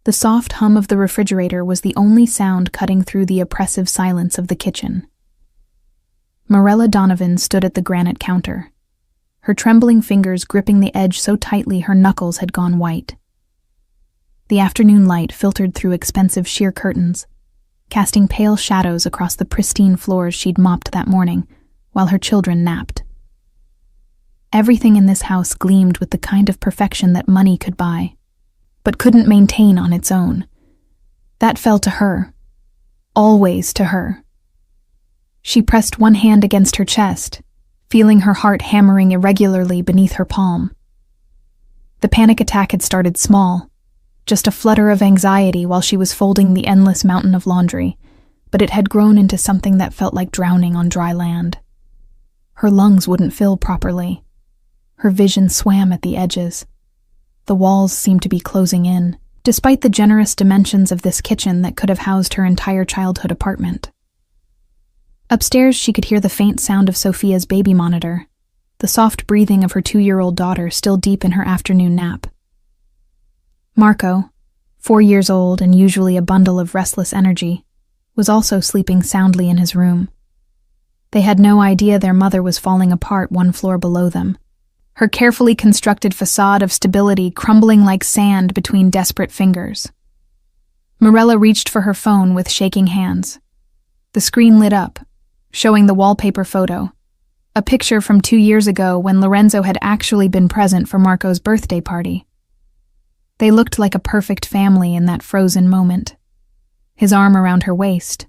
The soft hum of the refrigerator was the only sound cutting through the oppressive silence of the kitchen. Marella Donovan stood at the granite counter, her trembling fingers gripping the edge so tightly her knuckles had gone white. The afternoon light filtered through expensive sheer curtains, casting pale shadows across the pristine floors she'd mopped that morning while her children napped. Everything in this house gleamed with the kind of perfection that money could buy, but couldn't maintain on its own. That fell to her, always to her. She pressed one hand against her chest, feeling her heart hammering irregularly beneath her palm. The panic attack had started small, just a flutter of anxiety while she was folding the endless mountain of laundry, but it had grown into something that felt like drowning on dry land. Her lungs wouldn't fill properly. Her vision swam at the edges. The walls seemed to be closing in, despite the generous dimensions of this kitchen that could have housed her entire childhood apartment. Upstairs, she could hear the faint sound of Sophia's baby monitor, the soft breathing of her 2-year-old daughter still deep in her afternoon nap. Marco, 4 years old and usually a bundle of restless energy, was also sleeping soundly in his room. They had no idea their mother was falling apart one floor below them, her carefully constructed facade of stability crumbling like sand between desperate fingers. Marella reached for her phone with shaking hands. The screen lit up, showing the wallpaper photo, a picture from 2 years ago when Lorenzo had actually been present for Marco's birthday party. They looked like a perfect family in that frozen moment. His arm around her waist,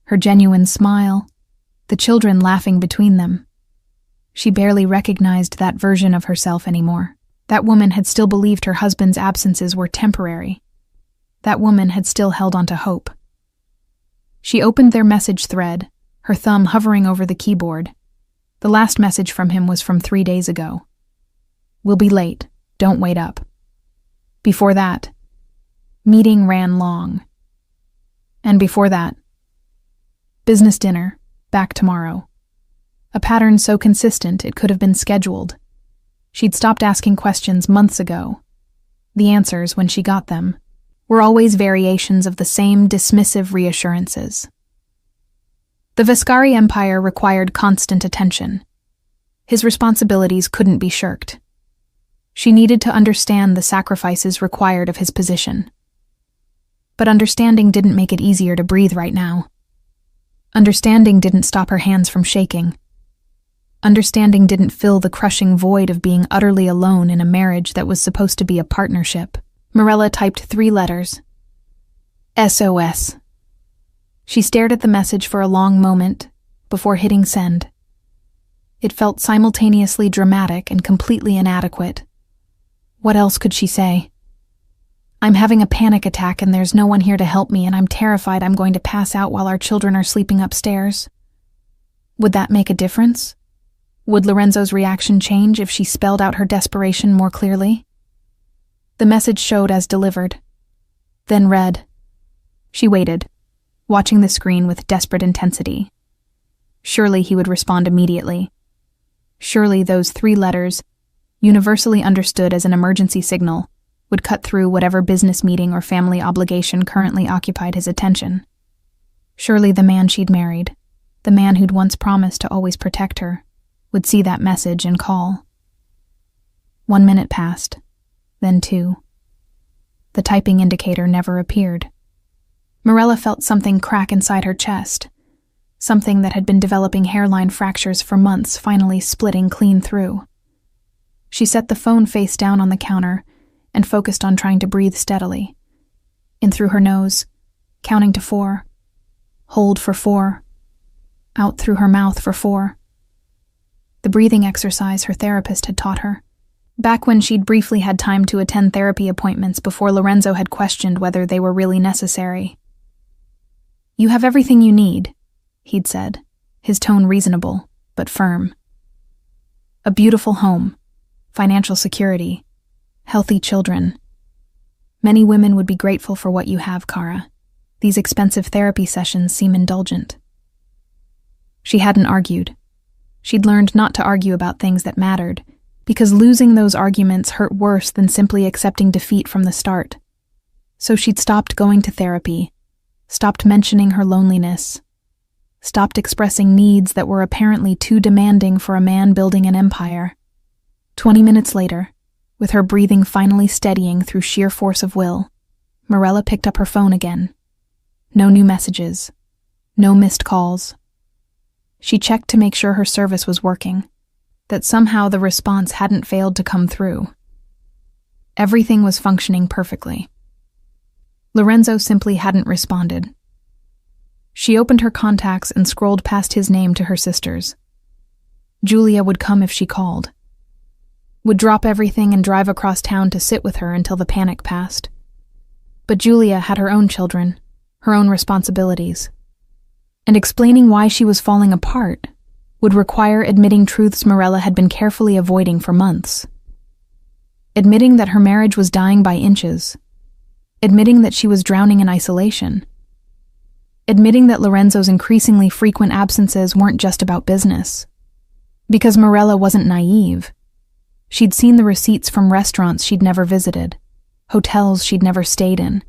her genuine smile, the children laughing between them. She barely recognized that version of herself anymore. That woman had still believed her husband's absences were temporary. That woman had still held on to hope. She opened their message thread, her thumb hovering over the keyboard. The last message from him was from 3 days ago. "We'll be late. Don't wait up." Before that, "Meeting ran long." And before that, "Business dinner. Back tomorrow." A pattern so consistent it could have been scheduled. She'd stopped asking questions months ago. The answers, when she got them, were always variations of the same dismissive reassurances. The Vescari Empire required constant attention. His responsibilities couldn't be shirked. She needed to understand the sacrifices required of his position. But understanding didn't make it easier to breathe right now. Understanding didn't stop her hands from shaking. Understanding didn't fill the crushing void of being utterly alone in a marriage that was supposed to be a partnership. Marella typed 3 letters. SOS. She stared at the message for a long moment before hitting send. It felt simultaneously dramatic and completely inadequate. What else could she say? "I'm having a panic attack and there's no one here to help me and I'm terrified I'm going to pass out while our children are sleeping upstairs." Would that make a difference? Would Lorenzo's reaction change if she spelled out her desperation more clearly? The message showed as delivered, then read. She waited, watching the screen with desperate intensity. Surely he would respond immediately. Surely those 3 letters, universally understood as an emergency signal, would cut through whatever business meeting or family obligation currently occupied his attention. Surely the man she'd married, the man who'd once promised to always protect her, would see that message and call. 1 minute passed, then 2. The typing indicator never appeared. Marella felt something crack inside her chest, something that had been developing hairline fractures for months finally splitting clean through. She set the phone face down on the counter and focused on trying to breathe steadily. In through her nose, counting to 4. Hold for 4. Out through her mouth for 4. The breathing exercise her therapist had taught her, back when she'd briefly had time to attend therapy appointments before Lorenzo had questioned whether they were really necessary. "You have everything you need," he'd said, his tone reasonable, but firm. "A beautiful home, financial security, healthy children. Many women would be grateful for what you have, Kara. These expensive therapy sessions seem indulgent." She hadn't argued. She'd learned not to argue about things that mattered, because losing those arguments hurt worse than simply accepting defeat from the start. So she'd stopped going to therapy, stopped mentioning her loneliness, stopped expressing needs that were apparently too demanding for a man building an empire. 20 minutes later, with her breathing finally steadying through sheer force of will, Morella picked up her phone again. No new messages. No missed calls. She checked to make sure her service was working, that somehow the response hadn't failed to come through. Everything was functioning perfectly. Lorenzo simply hadn't responded. She opened her contacts and scrolled past his name to her sisters. Julia would come if she called. Would drop everything and drive across town to sit with her until the panic passed. But Julia had her own children, her own responsibilities. And explaining why she was falling apart would require admitting truths Morella had been carefully avoiding for months. Admitting that her marriage was dying by inches. Admitting that she was drowning in isolation. Admitting that Lorenzo's increasingly frequent absences weren't just about business. Because Morella wasn't naive. She'd seen the receipts from restaurants she'd never visited, hotels she'd never stayed in.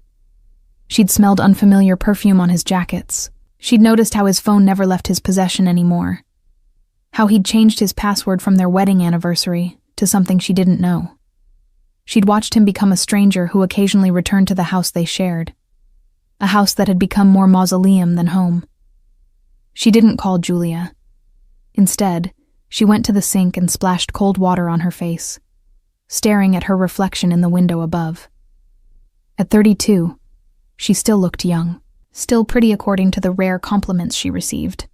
She'd smelled unfamiliar perfume on his jackets. She'd noticed how his phone never left his possession anymore. How he'd changed his password from their wedding anniversary to something she didn't know. She'd watched him become a stranger who occasionally returned to the house they shared. A house that had become more mausoleum than home. She didn't call Julia. Instead, she went to the sink and splashed cold water on her face, staring at her reflection in the window above. At 32, she still looked young, still pretty according to the rare compliments she received.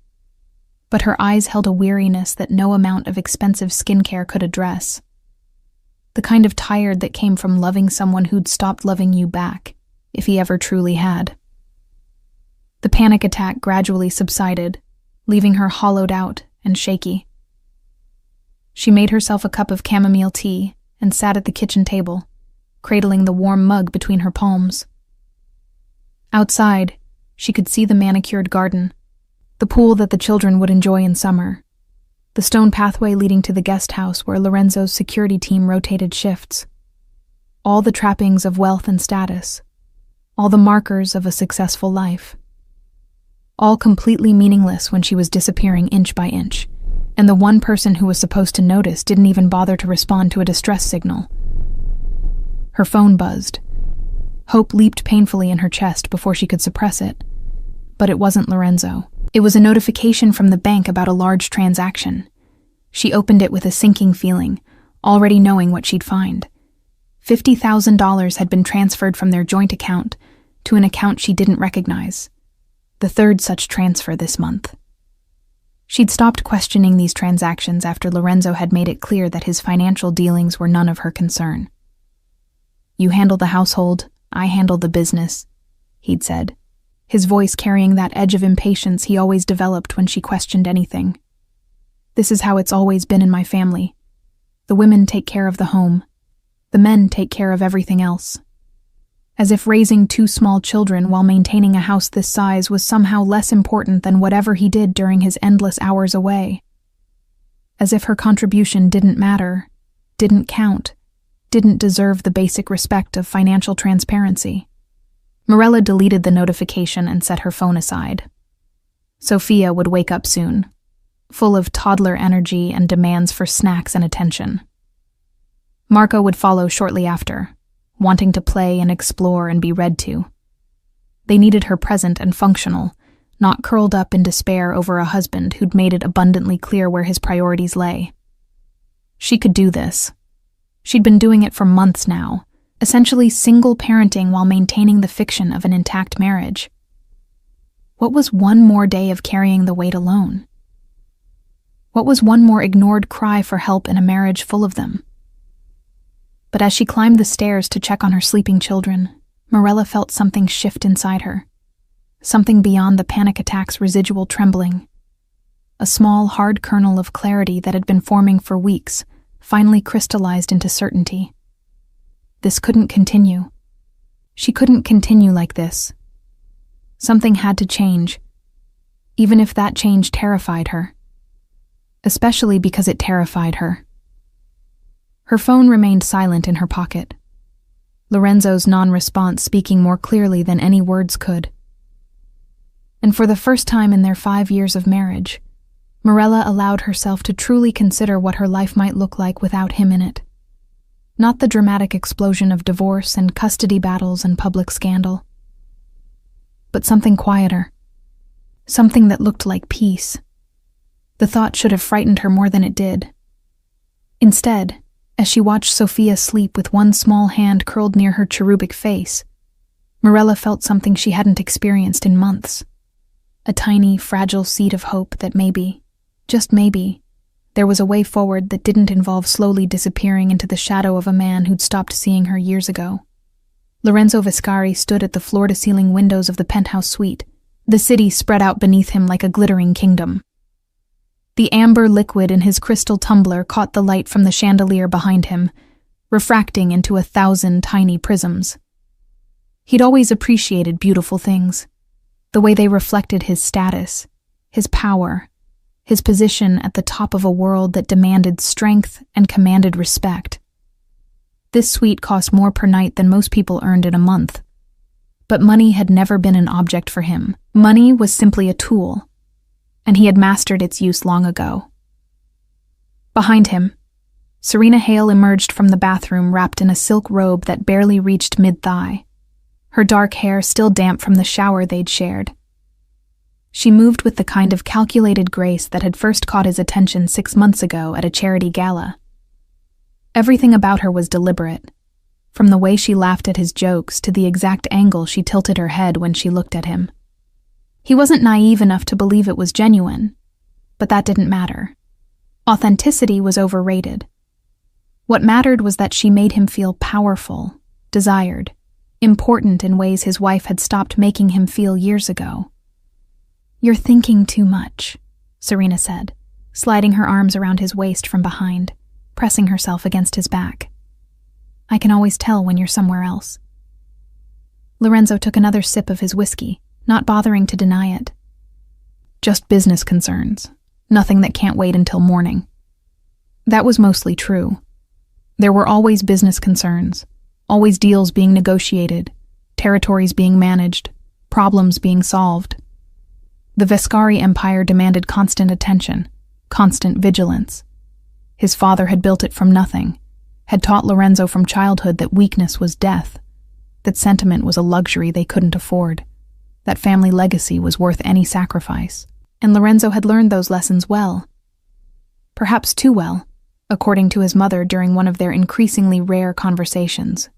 But her eyes held a weariness that no amount of expensive skincare could address. The kind of tired that came from loving someone who'd stopped loving you back, if he ever truly had. The panic attack gradually subsided, leaving her hollowed out and shaky. She made herself a cup of chamomile tea and sat at the kitchen table, cradling the warm mug between her palms. Outside, she could see the manicured garden, the pool that the children would enjoy in summer, the stone pathway leading to the guest house where Lorenzo's security team rotated shifts. All the trappings of wealth and status, all the markers of a successful life. All completely meaningless when she was disappearing inch by inch, and the one person who was supposed to notice didn't even bother to respond to a distress signal. Her phone buzzed. Hope leaped painfully in her chest before she could suppress it. But it wasn't Lorenzo. It was a notification from the bank about a large transaction. She opened it with a sinking feeling, already knowing what she'd find. $50,000 had been transferred from their joint account to an account she didn't recognize. The third such transfer this month. She'd stopped questioning these transactions after Lorenzo had made it clear that his financial dealings were none of her concern. "You handle the household, I handle the business," he'd said, his voice carrying that edge of impatience he always developed when she questioned anything. "This is how it's always been in my family. The women take care of the home. The men take care of everything else." As if raising 2 small children while maintaining a house this size was somehow less important than whatever he did during his endless hours away. As if her contribution didn't matter, didn't count, didn't deserve the basic respect of financial transparency. Morella deleted the notification and set her phone aside. Sophia would wake up soon, full of toddler energy and demands for snacks and attention. Marco would follow shortly after, wanting to play and explore and be read to. They needed her present and functional, not curled up in despair over a husband who'd made it abundantly clear where his priorities lay. She could do this. She'd been doing it for months now, essentially single parenting while maintaining the fiction of an intact marriage. What was one more day of carrying the weight alone? What was one more ignored cry for help in a marriage full of them? But as she climbed the stairs to check on her sleeping children, Morella felt something shift inside her. Something beyond the panic attack's residual trembling. A small, hard kernel of clarity that had been forming for weeks finally crystallized into certainty. This couldn't continue. She couldn't continue like this. Something had to change, even if that change terrified her. Especially because it terrified her. Her phone remained silent in her pocket. Lorenzo's non-response speaking more clearly than any words could. And for the first time in their 5 years of marriage, Morella allowed herself to truly consider what her life might look like without him in it. Not the dramatic explosion of divorce and custody battles and public scandal, but something quieter, something that looked like peace. The thought should have frightened her more than it did. Instead, as she watched Sophia sleep with one small hand curled near her cherubic face, Morella felt something she hadn't experienced in months. A tiny, fragile seed of hope that maybe, just maybe, there was a way forward that didn't involve slowly disappearing into the shadow of a man who'd stopped seeing her years ago. Lorenzo Viscari stood at the floor-to-ceiling windows of the penthouse suite, the city spread out beneath him like a glittering kingdom. The amber liquid in his crystal tumbler caught the light from the chandelier behind him, refracting into 1,000 tiny prisms. He'd always appreciated beautiful things, the way they reflected his status, his power, his position at the top of a world that demanded strength and commanded respect. This suite cost more per night than most people earned in a month. But money had never been an object for him. Money was simply a tool, and he had mastered its use long ago. Behind him, Serena Hale emerged from the bathroom wrapped in a silk robe that barely reached mid-thigh, her dark hair still damp from the shower they'd shared. She moved with the kind of calculated grace that had first caught his attention 6 months ago at a charity gala. Everything about her was deliberate, from the way she laughed at his jokes to the exact angle she tilted her head when she looked at him. He wasn't naive enough to believe it was genuine, but that didn't matter. Authenticity was overrated. What mattered was that she made him feel powerful, desired, important in ways his wife had stopped making him feel years ago. "You're thinking too much," Serena said, sliding her arms around his waist from behind, pressing herself against his back. "I can always tell when you're somewhere else." Lorenzo took another sip of his whiskey, not bothering to deny it. "Just business concerns. Nothing that can't wait until morning." That was mostly true. There were always business concerns, always deals being negotiated, territories being managed, problems being solved. The Viscari Empire demanded constant attention, constant vigilance. His father had built it from nothing, had taught Lorenzo from childhood that weakness was death, that sentiment was a luxury they couldn't afford, that family legacy was worth any sacrifice. And Lorenzo had learned those lessons well. Perhaps too well, according to his mother during one of their increasingly rare conversations.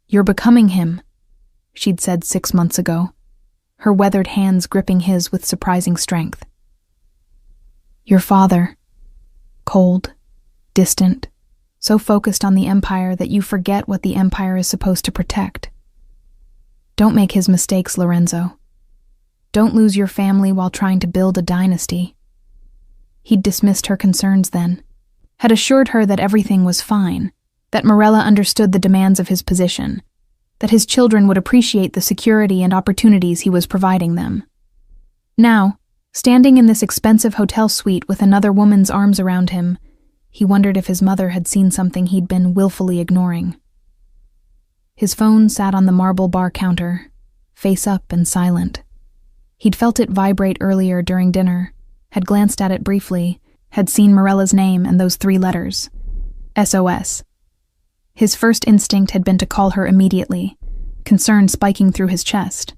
"You're becoming him," she'd said 6 months ago, her weathered hands gripping his with surprising strength. "Your father, cold, distant, so focused on the empire that you forget what the empire is supposed to protect. Don't make his mistakes, Lorenzo. Don't lose your family while trying to build a dynasty." He'd dismissed her concerns then, had assured her that everything was fine, that Morella understood the demands of his position, that his children would appreciate the security and opportunities he was providing them. Now, standing in this expensive hotel suite with another woman's arms around him, he wondered if his mother had seen something he'd been willfully ignoring. His phone sat on the marble bar counter, face up and silent. He'd felt it vibrate earlier during dinner, had glanced at it briefly, had seen Morella's name and those 3 letters, SOS. His first instinct had been to call her immediately, concern spiking through his chest.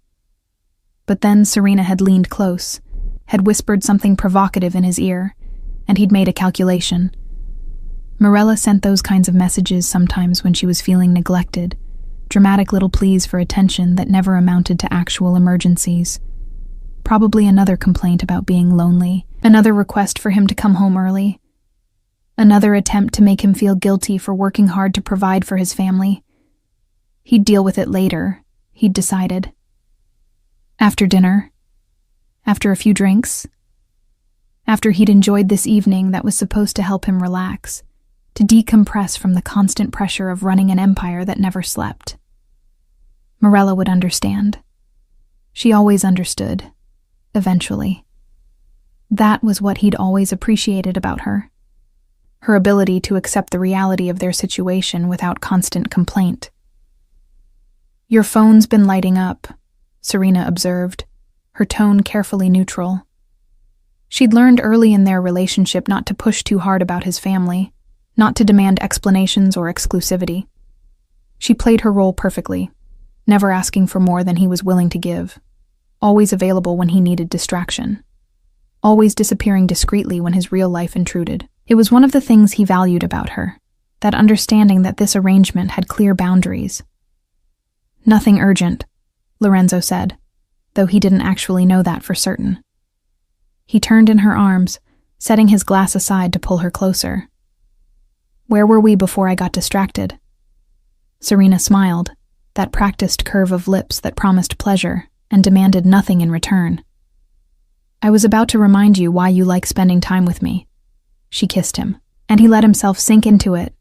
But then Serena had leaned close, had whispered something provocative in his ear, and he'd made a calculation. Morella sent those kinds of messages sometimes when she was feeling neglected, dramatic little pleas for attention that never amounted to actual emergencies. Probably another complaint about being lonely, another request for him to come home early, another attempt to make him feel guilty for working hard to provide for his family. He'd deal with it later, he'd decided. After dinner, after a few drinks, after he'd enjoyed this evening that was supposed to help him relax, to decompress from the constant pressure of running an empire that never slept. Morella would understand. She always understood. Eventually. That was what he'd always appreciated about her. her ability to accept the reality of their situation without constant complaint. "Your phone's been lighting up," Serena observed, her tone carefully neutral. She'd learned early in their relationship not to push too hard about his family, not to demand explanations or exclusivity. She played her role perfectly, never asking for more than he was willing to give, always available when he needed distraction, always disappearing discreetly when his real life intruded. It was one of the things he valued about her, that understanding that this arrangement had clear boundaries. "Nothing urgent," Lorenzo said, though he didn't actually know that for certain. He turned in her arms, setting his glass aside to pull her closer. "Where were we before I got distracted?" Serena smiled, that practiced curve of lips that promised pleasure and demanded nothing in return. "I was about to remind you why you like spending time with me." She kissed him, and he let himself sink into it,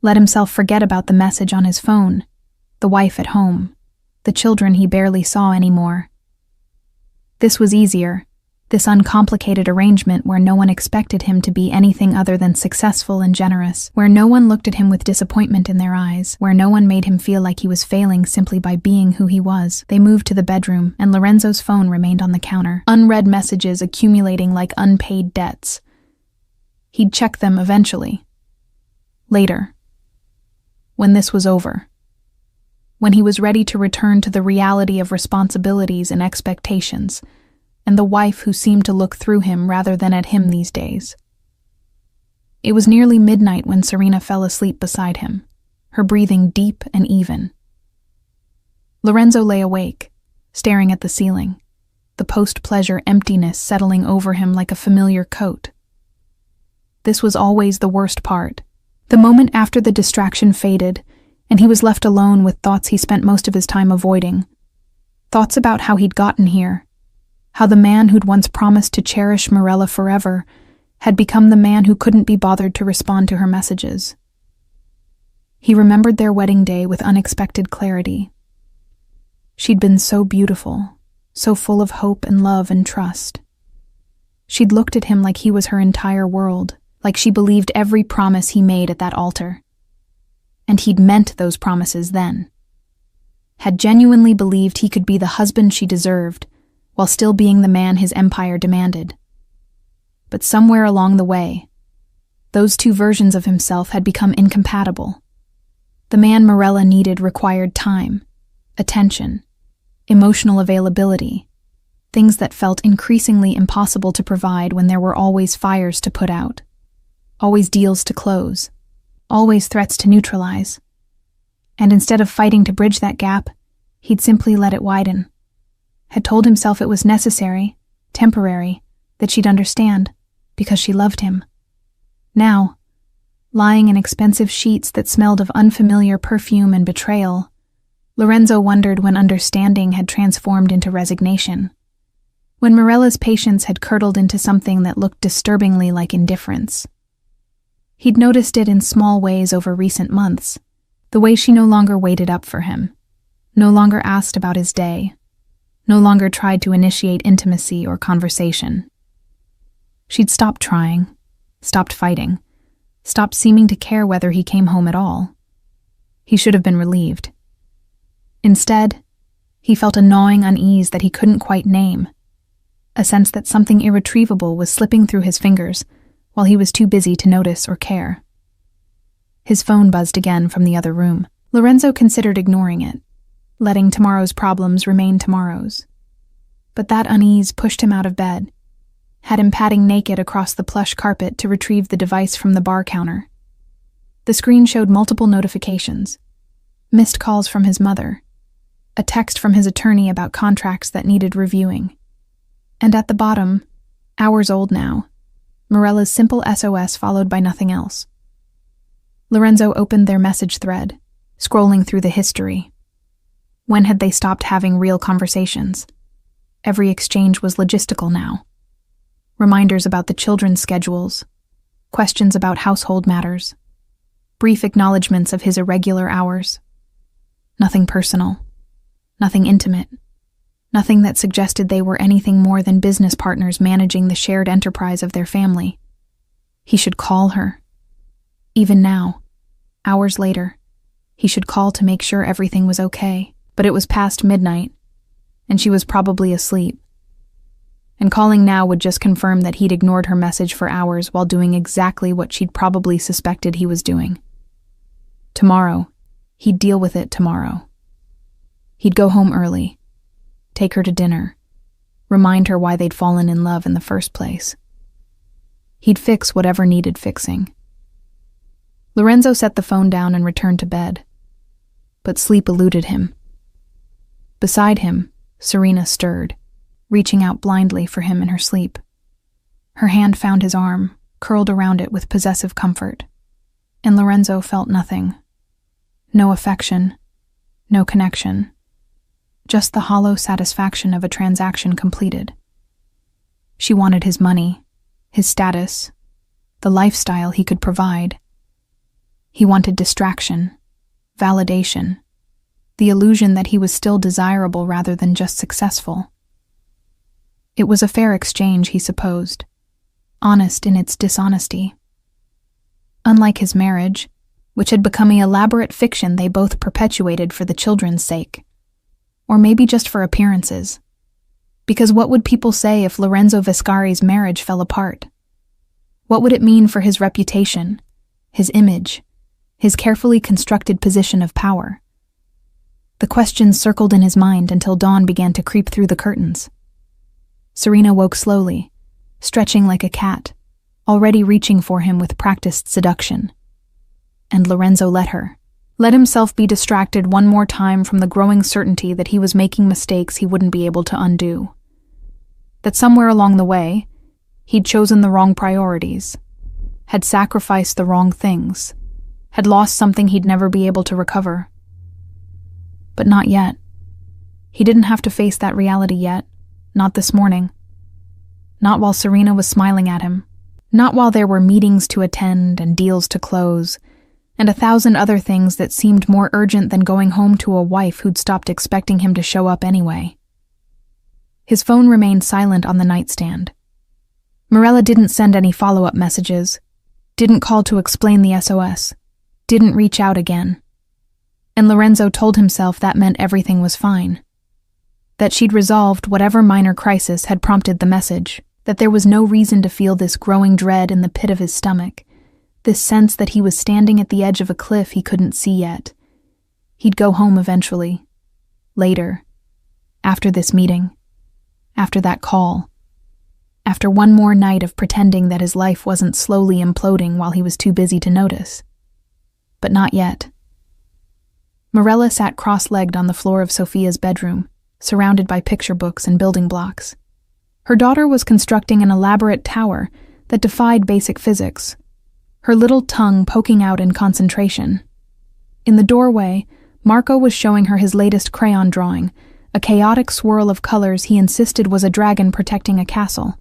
let himself forget about the message on his phone, the wife at home, the children he barely saw anymore. This was easier, this uncomplicated arrangement where no one expected him to be anything other than successful and generous, where no one looked at him with disappointment in their eyes, where no one made him feel like he was failing simply by being who he was. They moved to the bedroom, and Lorenzo's phone remained on the counter, unread messages accumulating like unpaid debts. He'd check them eventually. Later. When this was over. When he was ready to return to the reality of responsibilities and expectations, and the wife who seemed to look through him rather than at him these days. It was nearly midnight when Serena fell asleep beside him, her breathing deep and even. Lorenzo lay awake, staring at the ceiling, the post-pleasure emptiness settling over him like a familiar coat. This was always the worst part. The moment after the distraction faded, and he was left alone with thoughts he spent most of his time avoiding. Thoughts about how he'd gotten here, how the man who'd once promised to cherish Mirella forever had become the man who couldn't be bothered to respond to her messages. He remembered their wedding day with unexpected clarity. She'd been so beautiful, so full of hope and love and trust. She'd looked at him like he was her entire world, like she believed every promise he made at that altar. And he'd meant those promises then. Had genuinely believed he could be the husband she deserved, while still being the man his empire demanded. But somewhere along the way, those two versions of himself had become incompatible. The man Mirella needed required time, attention, emotional availability, things that felt increasingly impossible to provide when there were always fires to put out, always deals to close, always threats to neutralize. And instead of fighting to bridge that gap, he'd simply let it widen. Had told himself it was necessary, temporary, that she'd understand, because she loved him. Now, lying in expensive sheets that smelled of unfamiliar perfume and betrayal, Lorenzo wondered when understanding had transformed into resignation, when Mirella's patience had curdled into something that looked disturbingly like indifference. He'd noticed it in small ways over recent months, the way she no longer waited up for him, no longer asked about his day, no longer tried to initiate intimacy or conversation. She'd stopped trying, stopped fighting, stopped seeming to care whether he came home at all. He should have been relieved. Instead, he felt a gnawing unease that he couldn't quite name, a sense that something irretrievable was slipping through his fingers while he was too busy to notice or care. His phone buzzed again from the other room. Lorenzo considered ignoring it, letting tomorrow's problems remain tomorrow's. But that unease pushed him out of bed, had him padding naked across the plush carpet to retrieve the device from the bar counter. The screen showed multiple notifications, missed calls from his mother, a text from his attorney about contracts that needed reviewing, and at the bottom, hours old now, Mirella's simple SOS followed by nothing else. Lorenzo opened their message thread, scrolling through the history. When had they stopped having real conversations? Every exchange was logistical now. Reminders about the children's schedules, questions about household matters, brief acknowledgments of his irregular hours. Nothing personal, nothing intimate, nothing that suggested they were anything more than business partners managing the shared enterprise of their family. He should call her, Even now, hours later, he should call to make sure everything was okay, but it was past midnight, and she was probably asleep. And calling now would just confirm that he'd ignored her message for hours while doing exactly what she'd probably suspected he was doing. Tomorrow, he'd deal with it tomorrow. He'd go home early, take her to dinner, remind her why they'd fallen in love in the first place. He'd fix whatever needed fixing. Lorenzo set the phone down and returned to bed, but sleep eluded him. Beside him, Serena stirred, reaching out blindly for him in her sleep. Her hand found his arm, curled around it with possessive comfort, and Lorenzo felt nothing. No affection, no connection, just the hollow satisfaction of a transaction completed. She wanted his money, his status, the lifestyle he could provide. He wanted distraction, validation, the illusion that he was still desirable rather than just successful. It was a fair exchange, he supposed, honest in its dishonesty. Unlike his marriage, which had become an elaborate fiction they both perpetuated for the children's sake. Or maybe just for appearances. Because what would people say if Lorenzo Viscari's marriage fell apart? What would it mean for his reputation, his image, his carefully constructed position of power? The questions circled in his mind until dawn began to creep through the curtains. Serena woke slowly, stretching like a cat, already reaching for him with practiced seduction. And Lorenzo let himself be distracted one more time from the growing certainty that he was making mistakes he wouldn't be able to undo. That somewhere along the way, he'd chosen the wrong priorities, had sacrificed the wrong things, had lost something he'd never be able to recover. But not yet. He didn't have to face that reality yet, not this morning. Not while Serena was smiling at him, not while there were meetings to attend and deals to close, and 1,000 other things that seemed more urgent than going home to a wife who'd stopped expecting him to show up anyway. His phone remained silent on the nightstand. Mirella didn't send any follow-up messages, didn't call to explain the SOS, didn't reach out again. And Lorenzo told himself that meant everything was fine. That she'd resolved whatever minor crisis had prompted the message, that there was no reason to feel this growing dread in the pit of his stomach, this sense that he was standing at the edge of a cliff he couldn't see yet. He'd go home eventually. Later. After this meeting. After that call. After one more night of pretending that his life wasn't slowly imploding while he was too busy to notice. But not yet. Mirella sat cross-legged on the floor of Sophia's bedroom, surrounded by picture books and building blocks. Her daughter was constructing an elaborate tower that defied basic physics, her little tongue poking out in concentration. In the doorway, Marco was showing her his latest crayon drawing, a chaotic swirl of colors he insisted was a dragon protecting a castle.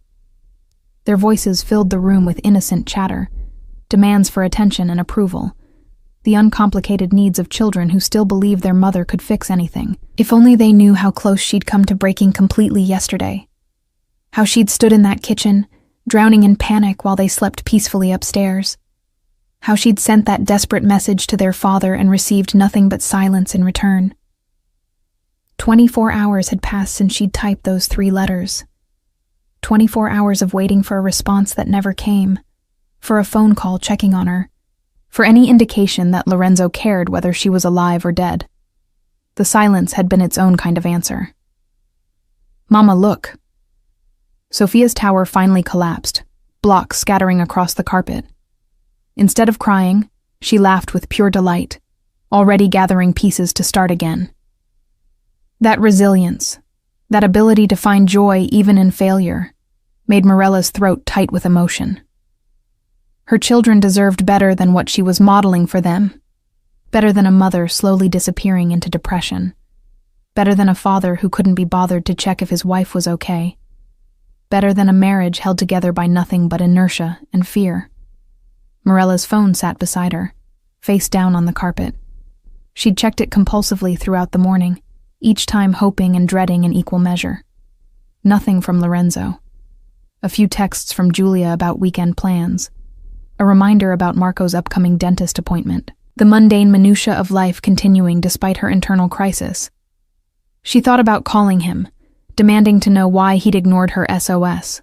Their voices filled the room with innocent chatter, demands for attention and approval, the uncomplicated needs of children who still believe their mother could fix anything. If only they knew how close she'd come to breaking completely yesterday. How she'd stood in that kitchen, drowning in panic while they slept peacefully upstairs. How she'd sent that desperate message to their father and received nothing but silence in return. 24 hours had passed since she'd typed those 3 letters. 24 hours of waiting for a response that never came, for a phone call checking on her, for any indication that Lorenzo cared whether she was alive or dead. The silence had been its own kind of answer. "Mama, look." Sophia's tower finally collapsed, blocks scattering across the carpet. Instead of crying, she laughed with pure delight, already gathering pieces to start again. That resilience, that ability to find joy even in failure, made Mirella's throat tight with emotion. Her children deserved better than what she was modeling for them, better than a mother slowly disappearing into depression, better than a father who couldn't be bothered to check if his wife was okay, better than a marriage held together by nothing but inertia and fear. Mirella's phone sat beside her, face down on the carpet. She'd checked it compulsively throughout the morning, each time hoping and dreading in equal measure. Nothing from Lorenzo. A few texts from Julia about weekend plans. a reminder about Marco's upcoming dentist appointment, the mundane minutiae of life continuing despite her internal crisis. She thought about calling him, demanding to know why he'd ignored her SOS.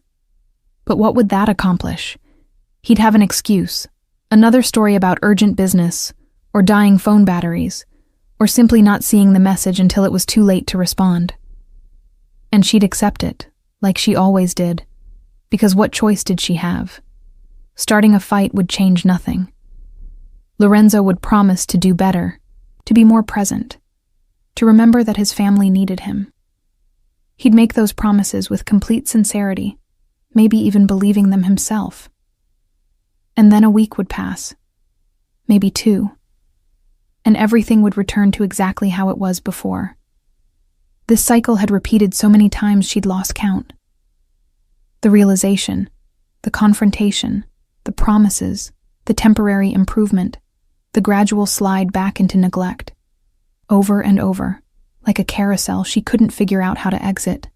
But what would that accomplish? He'd have an excuse, another story about urgent business, or dying phone batteries, or simply not seeing the message until it was too late to respond. And she'd accept it, like she always did, because what choice did she have? Starting a fight would change nothing. Lorenzo would promise to do better, to be more present, to remember that his family needed him. He'd make those promises with complete sincerity, maybe even believing them himself. And then a week would pass, maybe 2, and everything would return to exactly how it was before. This cycle had repeated so many times she'd lost count. The realization, the confrontation, the promises, the temporary improvement, the gradual slide back into neglect. Over and over, like a carousel she couldn't figure out how to exit.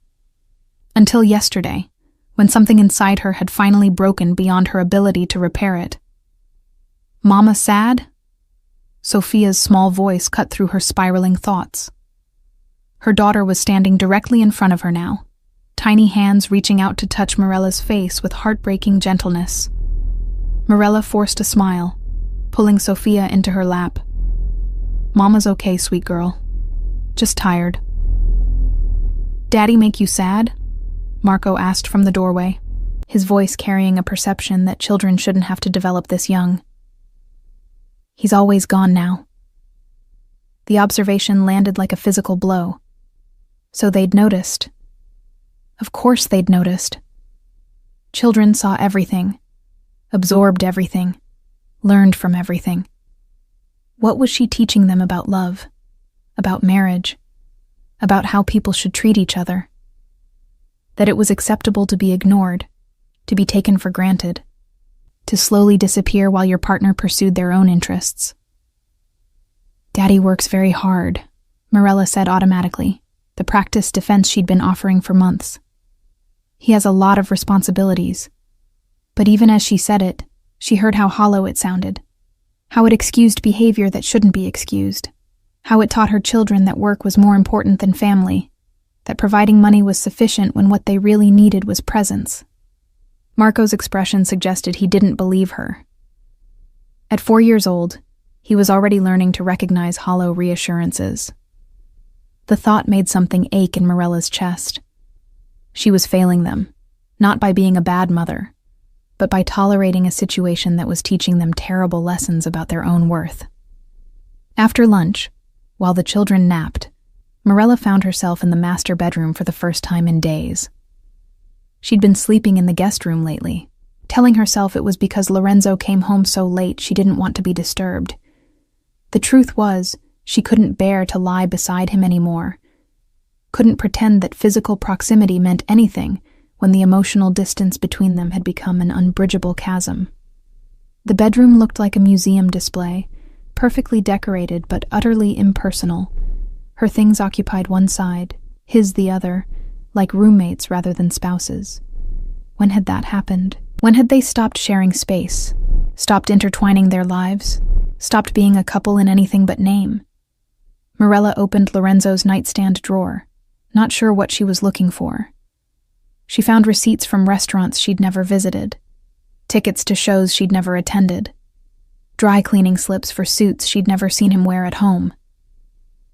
Until yesterday, when something inside her had finally broken beyond her ability to repair it. "Mama sad?" Sophia's small voice cut through her spiraling thoughts. Her daughter was standing directly in front of her now, tiny hands reaching out to touch Morella's face with heartbreaking gentleness. Morella forced a smile, pulling Sophia into her lap. "Mama's okay, sweet girl. Just tired." "Daddy make you sad?" Marco asked from the doorway, his voice carrying a perception that children shouldn't have to develop this young. "He's always gone now." The observation landed like a physical blow. So they'd noticed. Of course they'd noticed. Children saw everything, absorbed everything, learned from everything. What was she teaching them about love, about marriage, about how people should treat each other? That it was acceptable to be ignored, to be taken for granted, to slowly disappear while your partner pursued their own interests. "Daddy works very hard," Morella said automatically, the practiced defense she'd been offering for months. "He has a lot of responsibilities." But even as she said it, she heard how hollow it sounded, how it excused behavior that shouldn't be excused, how it taught her children that work was more important than family, that providing money was sufficient when what they really needed was presence. Marco's expression suggested he didn't believe her. At 4 years old, he was already learning to recognize hollow reassurances. The thought made something ache in Morella's chest. She was failing them, not by being a bad mother, but by tolerating a situation that was teaching them terrible lessons about their own worth. After lunch, while the children napped, Morella found herself in the master bedroom for the first time in days. She'd been sleeping in the guest room lately, telling herself it was because Lorenzo came home so late she didn't want to be disturbed. The truth was, she couldn't bear to lie beside him anymore, couldn't pretend that physical proximity meant anything when the emotional distance between them had become an unbridgeable chasm. The bedroom looked like a museum display, perfectly decorated but utterly impersonal. Her things occupied one side, his the other, like roommates rather than spouses. When had that happened? When had they stopped sharing space, stopped intertwining their lives, stopped being a couple in anything but name? Morella opened Lorenzo's nightstand drawer, not sure what she was looking for. She found receipts from restaurants she'd never visited, tickets to shows she'd never attended, dry cleaning slips for suits she'd never seen him wear at home,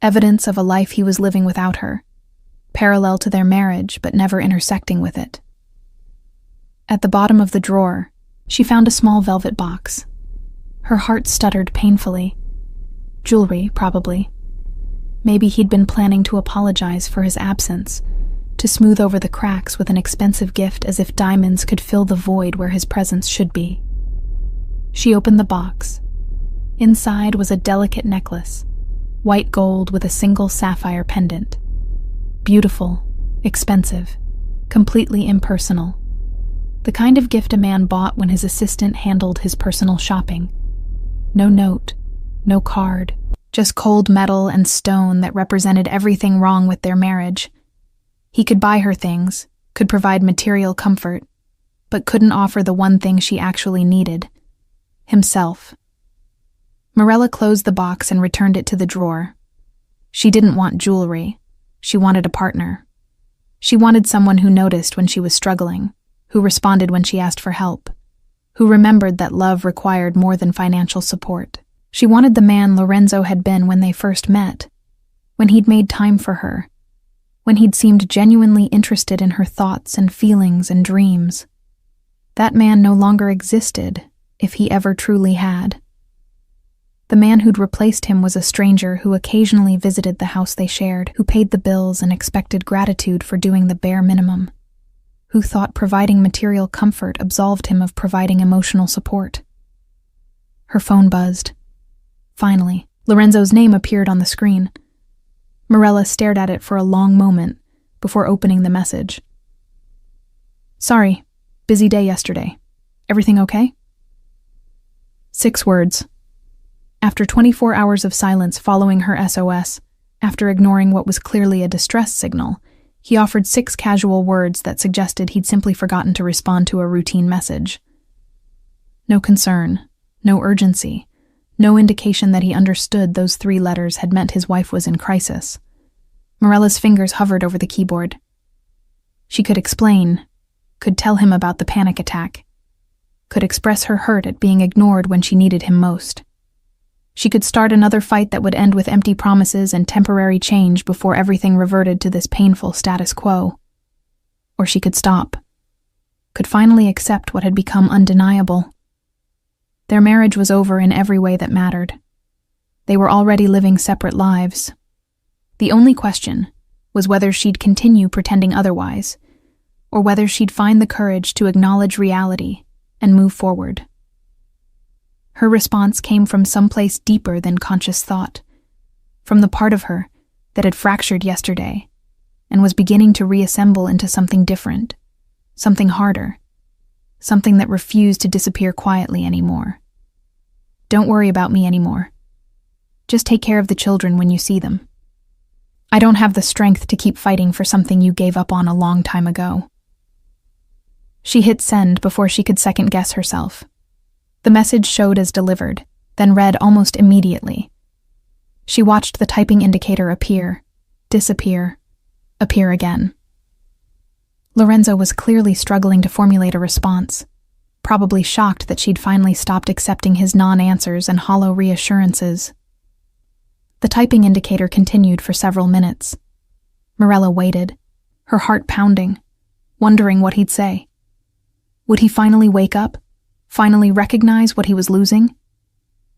evidence of a life he was living without her, parallel to their marriage but never intersecting with it. At the bottom of the drawer, she found a small velvet box. Her heart stuttered painfully. Jewelry, probably. Maybe he'd been planning to apologize for his absence, to smooth over the cracks with an expensive gift as if diamonds could fill the void where his presence should be. She opened the box. Inside was a delicate necklace, white gold with a single sapphire pendant. Beautiful, expensive, completely impersonal. The kind of gift a man bought when his assistant handled his personal shopping. No note, no card, just cold metal and stone that represented everything wrong with their marriage. He could buy her things, could provide material comfort, but couldn't offer the one thing she actually needed, himself. Morella closed the box and returned it to the drawer. She didn't want jewelry. She wanted a partner. She wanted someone who noticed when she was struggling, who responded when she asked for help, who remembered that love required more than financial support. She wanted the man Lorenzo had been when they first met, when he'd made time for her, when he'd seemed genuinely interested in her thoughts and feelings and dreams. That man no longer existed, if he ever truly had. The man who'd replaced him was a stranger who occasionally visited the house they shared, who paid the bills and expected gratitude for doing the bare minimum, who thought providing material comfort absolved him of providing emotional support. Her phone buzzed. Finally, Lorenzo's name appeared on the screen. Morella stared at it for a long moment before opening the message. "Sorry, busy day yesterday. Everything okay?" 6 words. After 24 hours of silence following her SOS, after ignoring what was clearly a distress signal, he offered 6 casual words that suggested he'd simply forgotten to respond to a routine message. No concern, no urgency, no indication that he understood those 3 letters had meant his wife was in crisis. Morella's fingers hovered over the keyboard. She could explain, could tell him about the panic attack, could express her hurt at being ignored when she needed him most. She could start another fight that would end with empty promises and temporary change before everything reverted to this painful status quo. Or she could stop, could finally accept what had become undeniable. Their marriage was over in every way that mattered. They were already living separate lives. The only question was whether she'd continue pretending otherwise, or whether she'd find the courage to acknowledge reality and move forward. Her response came from someplace deeper than conscious thought, from the part of her that had fractured yesterday and was beginning to reassemble into something different, something harder, something that refused to disappear quietly anymore. "Don't worry about me anymore. Just take care of the children when you see them. I don't have the strength to keep fighting for something you gave up on a long time ago." She hit send before she could second-guess herself. The message showed as delivered, then read almost immediately. She watched the typing indicator appear, disappear, appear again. Lorenzo was clearly struggling to formulate a response, probably shocked that she'd finally stopped accepting his non-answers and hollow reassurances. The typing indicator continued for several minutes. Morella waited, her heart pounding, wondering what he'd say. Would he finally wake up? Finally recognize what he was losing?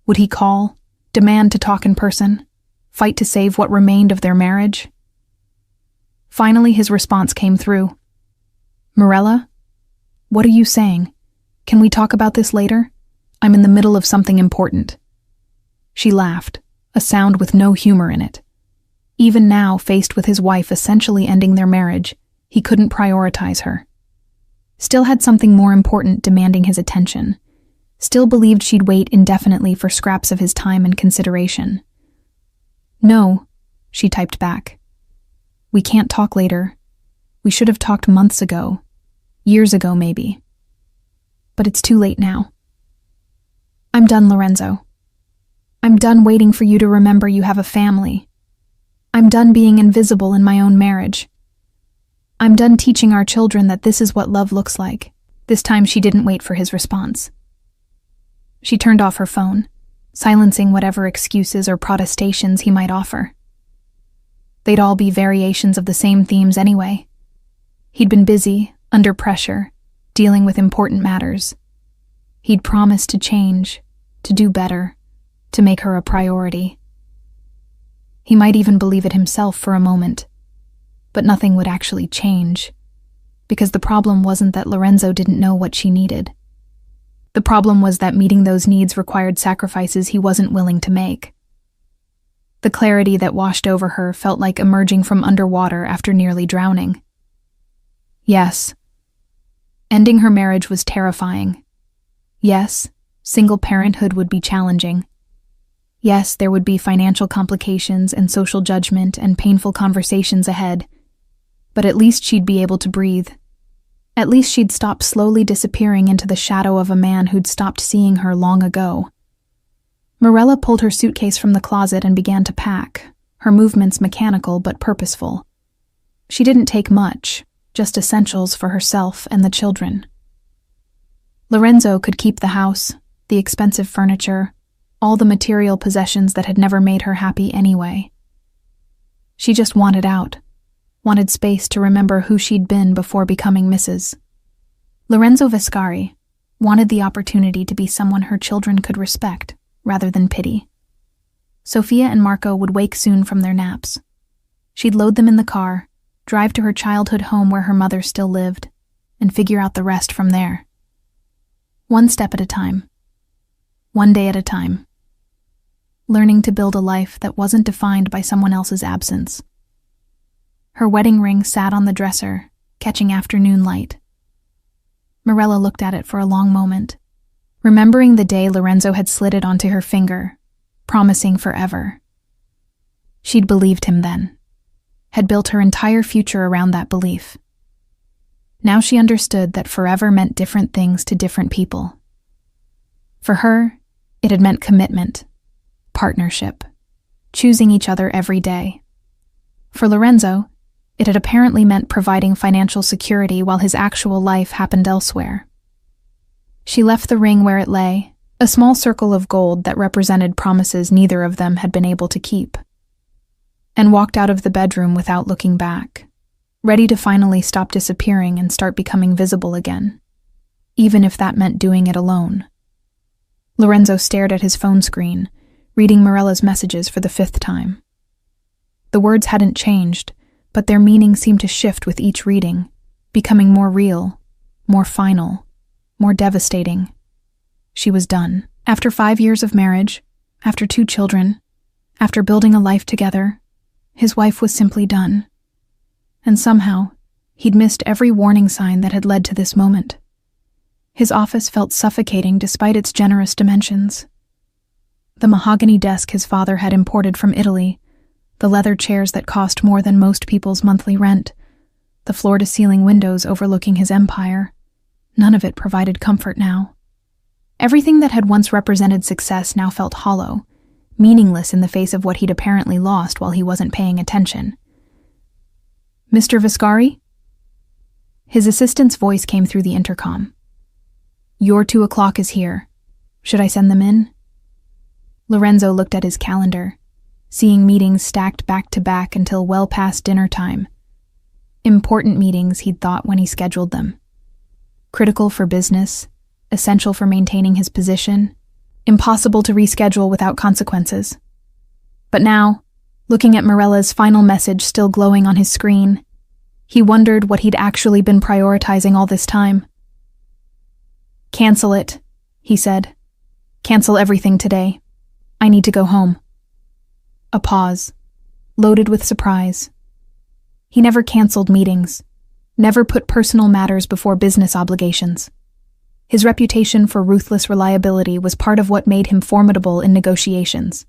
Would he call, demand to talk in person, fight to save what remained of their marriage? Finally, his response came through. "Morella? What are you saying? Can we talk about this later? I'm in the middle of something important." She laughed, a sound with no humor in it. Even now, faced with his wife essentially ending their marriage, he couldn't prioritize her. Still had something more important demanding his attention. Still believed she'd wait indefinitely for scraps of his time and consideration. "No," she typed back. "We can't talk later. We should have talked months ago. Years ago, maybe. But it's too late now. I'm done, Lorenzo. I'm done waiting for you to remember you have a family. I'm done being invisible in my own marriage. I'm done teaching our children that this is what love looks like." This time she didn't wait for his response. She turned off her phone, silencing whatever excuses or protestations he might offer. They'd all be variations of the same themes anyway. He'd been busy, under pressure, dealing with important matters. He'd promised to change, to do better, to make her a priority. He might even believe it himself for a moment. But nothing would actually change, because the problem wasn't that Lorenzo didn't know what she needed. The problem was that meeting those needs required sacrifices he wasn't willing to make. The clarity that washed over her felt like emerging from underwater after nearly drowning. Yes, ending her marriage was terrifying. Yes, single parenthood would be challenging. Yes, there would be financial complications and social judgment and painful conversations ahead. But at least she'd be able to breathe. At least she'd stopped slowly disappearing into the shadow of a man who'd stopped seeing her long ago. Mirella pulled her suitcase from the closet and began to pack, her movements mechanical but purposeful. She didn't take much, just essentials for herself and the children. Lorenzo could keep the house, the expensive furniture, all the material possessions that had never made her happy anyway. She just wanted out, wanted space to remember who she'd been before becoming Mrs. Lorenzo Viscari wanted the opportunity to be someone her children could respect, rather than pity. Sophia and Marco would wake soon from their naps. She'd load them in the car, drive to her childhood home where her mother still lived, and figure out the rest from there. One step at a time. One day at a time. Learning to build a life that wasn't defined by someone else's absence. Her wedding ring sat on the dresser, catching afternoon light. Mirella looked at it for a long moment, remembering the day Lorenzo had slid it onto her finger, promising forever. She'd believed him then, had built her entire future around that belief. Now she understood that forever meant different things to different people. For her, it had meant commitment, partnership, choosing each other every day. For Lorenzo, it had apparently meant providing financial security while his actual life happened elsewhere. She left the ring where it lay, a small circle of gold that represented promises neither of them had been able to keep, and walked out of the bedroom without looking back, ready to finally stop disappearing and start becoming visible again, even if that meant doing it alone. Lorenzo stared at his phone screen, reading Mirella's messages for the 5th time. The words hadn't changed, but their meaning seemed to shift with each reading, becoming more real, more final, more devastating. She was done. After 5 years of marriage, after 2 children, after building a life together, his wife was simply done. And somehow, he'd missed every warning sign that had led to this moment. His office felt suffocating despite its generous dimensions. The mahogany desk his father had imported from Italy, the leather chairs that cost more than most people's monthly rent, the floor-to-ceiling windows overlooking his empire, none of it provided comfort now. Everything that had once represented success now felt hollow, meaningless in the face of what he'd apparently lost while he wasn't paying attention. "Mr. Viscari?" His assistant's voice came through the intercom. "Your 2 o'clock is here. Should I send them in?" Lorenzo looked at his calendar, seeing meetings stacked back to back until well past dinner time. Important meetings, he'd thought when he scheduled them. Critical for business, essential for maintaining his position, impossible to reschedule without consequences. But now, looking at Mirella's final message still glowing on his screen, he wondered what he'd actually been prioritizing all this time. "Cancel it," he said. "Cancel everything today. I need to go home." A pause, loaded with surprise. He never canceled meetings, never put personal matters before business obligations. His reputation for ruthless reliability was part of what made him formidable in negotiations.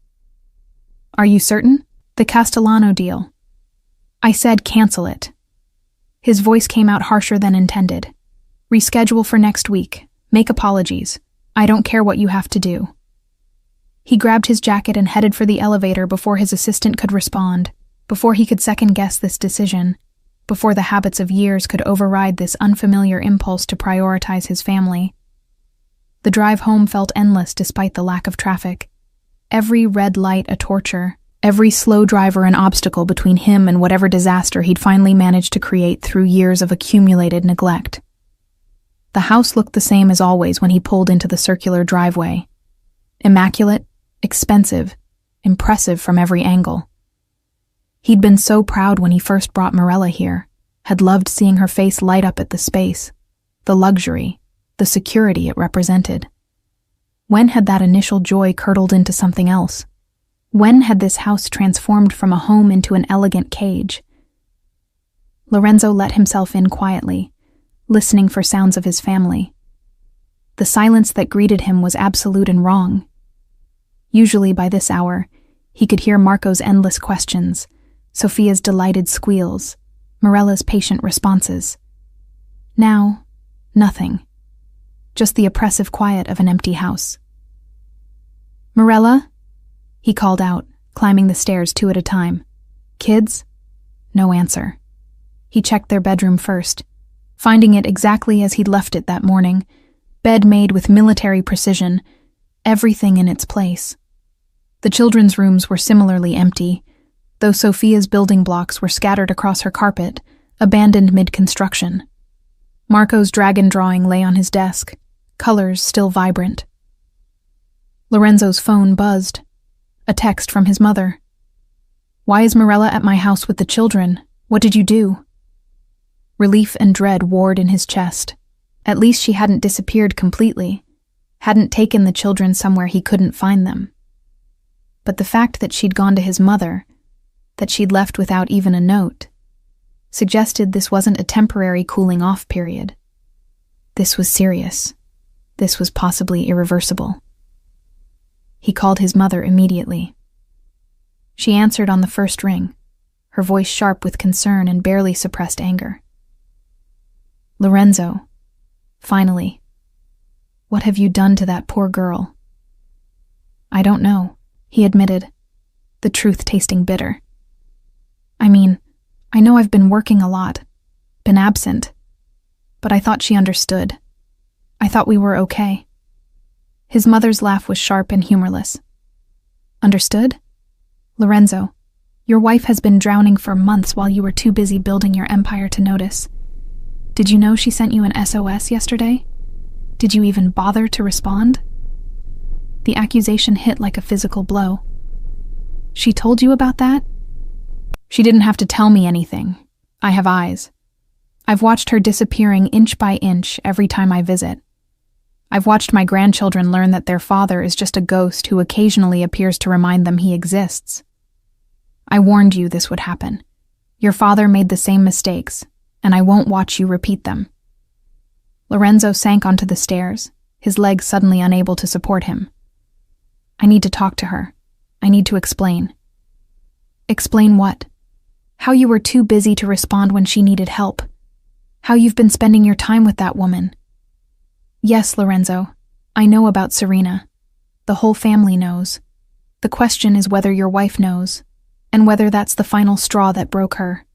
"Are you certain? The Castellano deal." "I said cancel it." His voice came out harsher than intended. "Reschedule for next week. Make apologies. I don't care what you have to do." He grabbed his jacket and headed for the elevator before his assistant could respond, before he could second-guess this decision, before the habits of years could override this unfamiliar impulse to prioritize his family. The drive home felt endless despite the lack of traffic. Every red light a torture, every slow driver an obstacle between him and whatever disaster he'd finally managed to create through years of accumulated neglect. The house looked the same as always when he pulled into the circular driveway. Immaculate, expensive, impressive from every angle. He'd been so proud when he first brought Mirella here, had loved seeing her face light up at the space, the luxury, the security it represented. When had that initial joy curdled into something else? When had this house transformed from a home into an elegant cage? Lorenzo let himself in quietly, listening for sounds of his family. The silence that greeted him was absolute and wrong. Usually by this hour, he could hear Marco's endless questions, Sophia's delighted squeals, Mirella's patient responses. Now, nothing. Just the oppressive quiet of an empty house. "Morella?" he called out, climbing the stairs 2 at a time. "Kids?" No answer. He checked their bedroom first, finding it exactly as he'd left it that morning, bed made with military precision, everything in its place. The children's rooms were similarly empty, though Sophia's building blocks were scattered across her carpet, abandoned mid-construction. Marco's dragon drawing lay on his desk, colors still vibrant. Lorenzo's phone buzzed. A text from his mother. "Why is Morella at my house with the children? What did you do?" Relief and dread warred in his chest. At least she hadn't disappeared completely, hadn't taken the children somewhere he couldn't find them. But the fact that she'd gone to his mother, that she'd left without even a note, suggested this wasn't a temporary cooling-off period. This was serious. This was possibly irreversible. He called his mother immediately. She answered on the first ring, her voice sharp with concern and barely suppressed anger. "Lorenzo, finally. What have you done to that poor girl?" "I don't know," he admitted, the truth tasting bitter. I know I've been working a lot, been absent, but I thought she understood. I thought we were okay." His mother's laugh was sharp and humorless. "Understood? Lorenzo, your wife has been drowning for months while you were too busy building your empire to notice. Did you know she sent you an SOS yesterday? Did you even bother to respond?" The accusation hit like a physical blow. "She told you about that?" "She didn't have to tell me anything. I have eyes. I've watched her disappearing inch by inch every time I visit. I've watched my grandchildren learn that their father is just a ghost who occasionally appears to remind them he exists. I warned you this would happen. Your father made the same mistakes, and I won't watch you repeat them." Lorenzo sank onto the stairs, his legs suddenly unable to support him. "I need to talk to her. I need to explain." "Explain what?" "How you were too busy to respond when she needed help. How you've been spending your time with that woman." "Yes, Lorenzo, I know about Serena. The whole family knows. The question is whether your wife knows, and whether that's the final straw that broke her."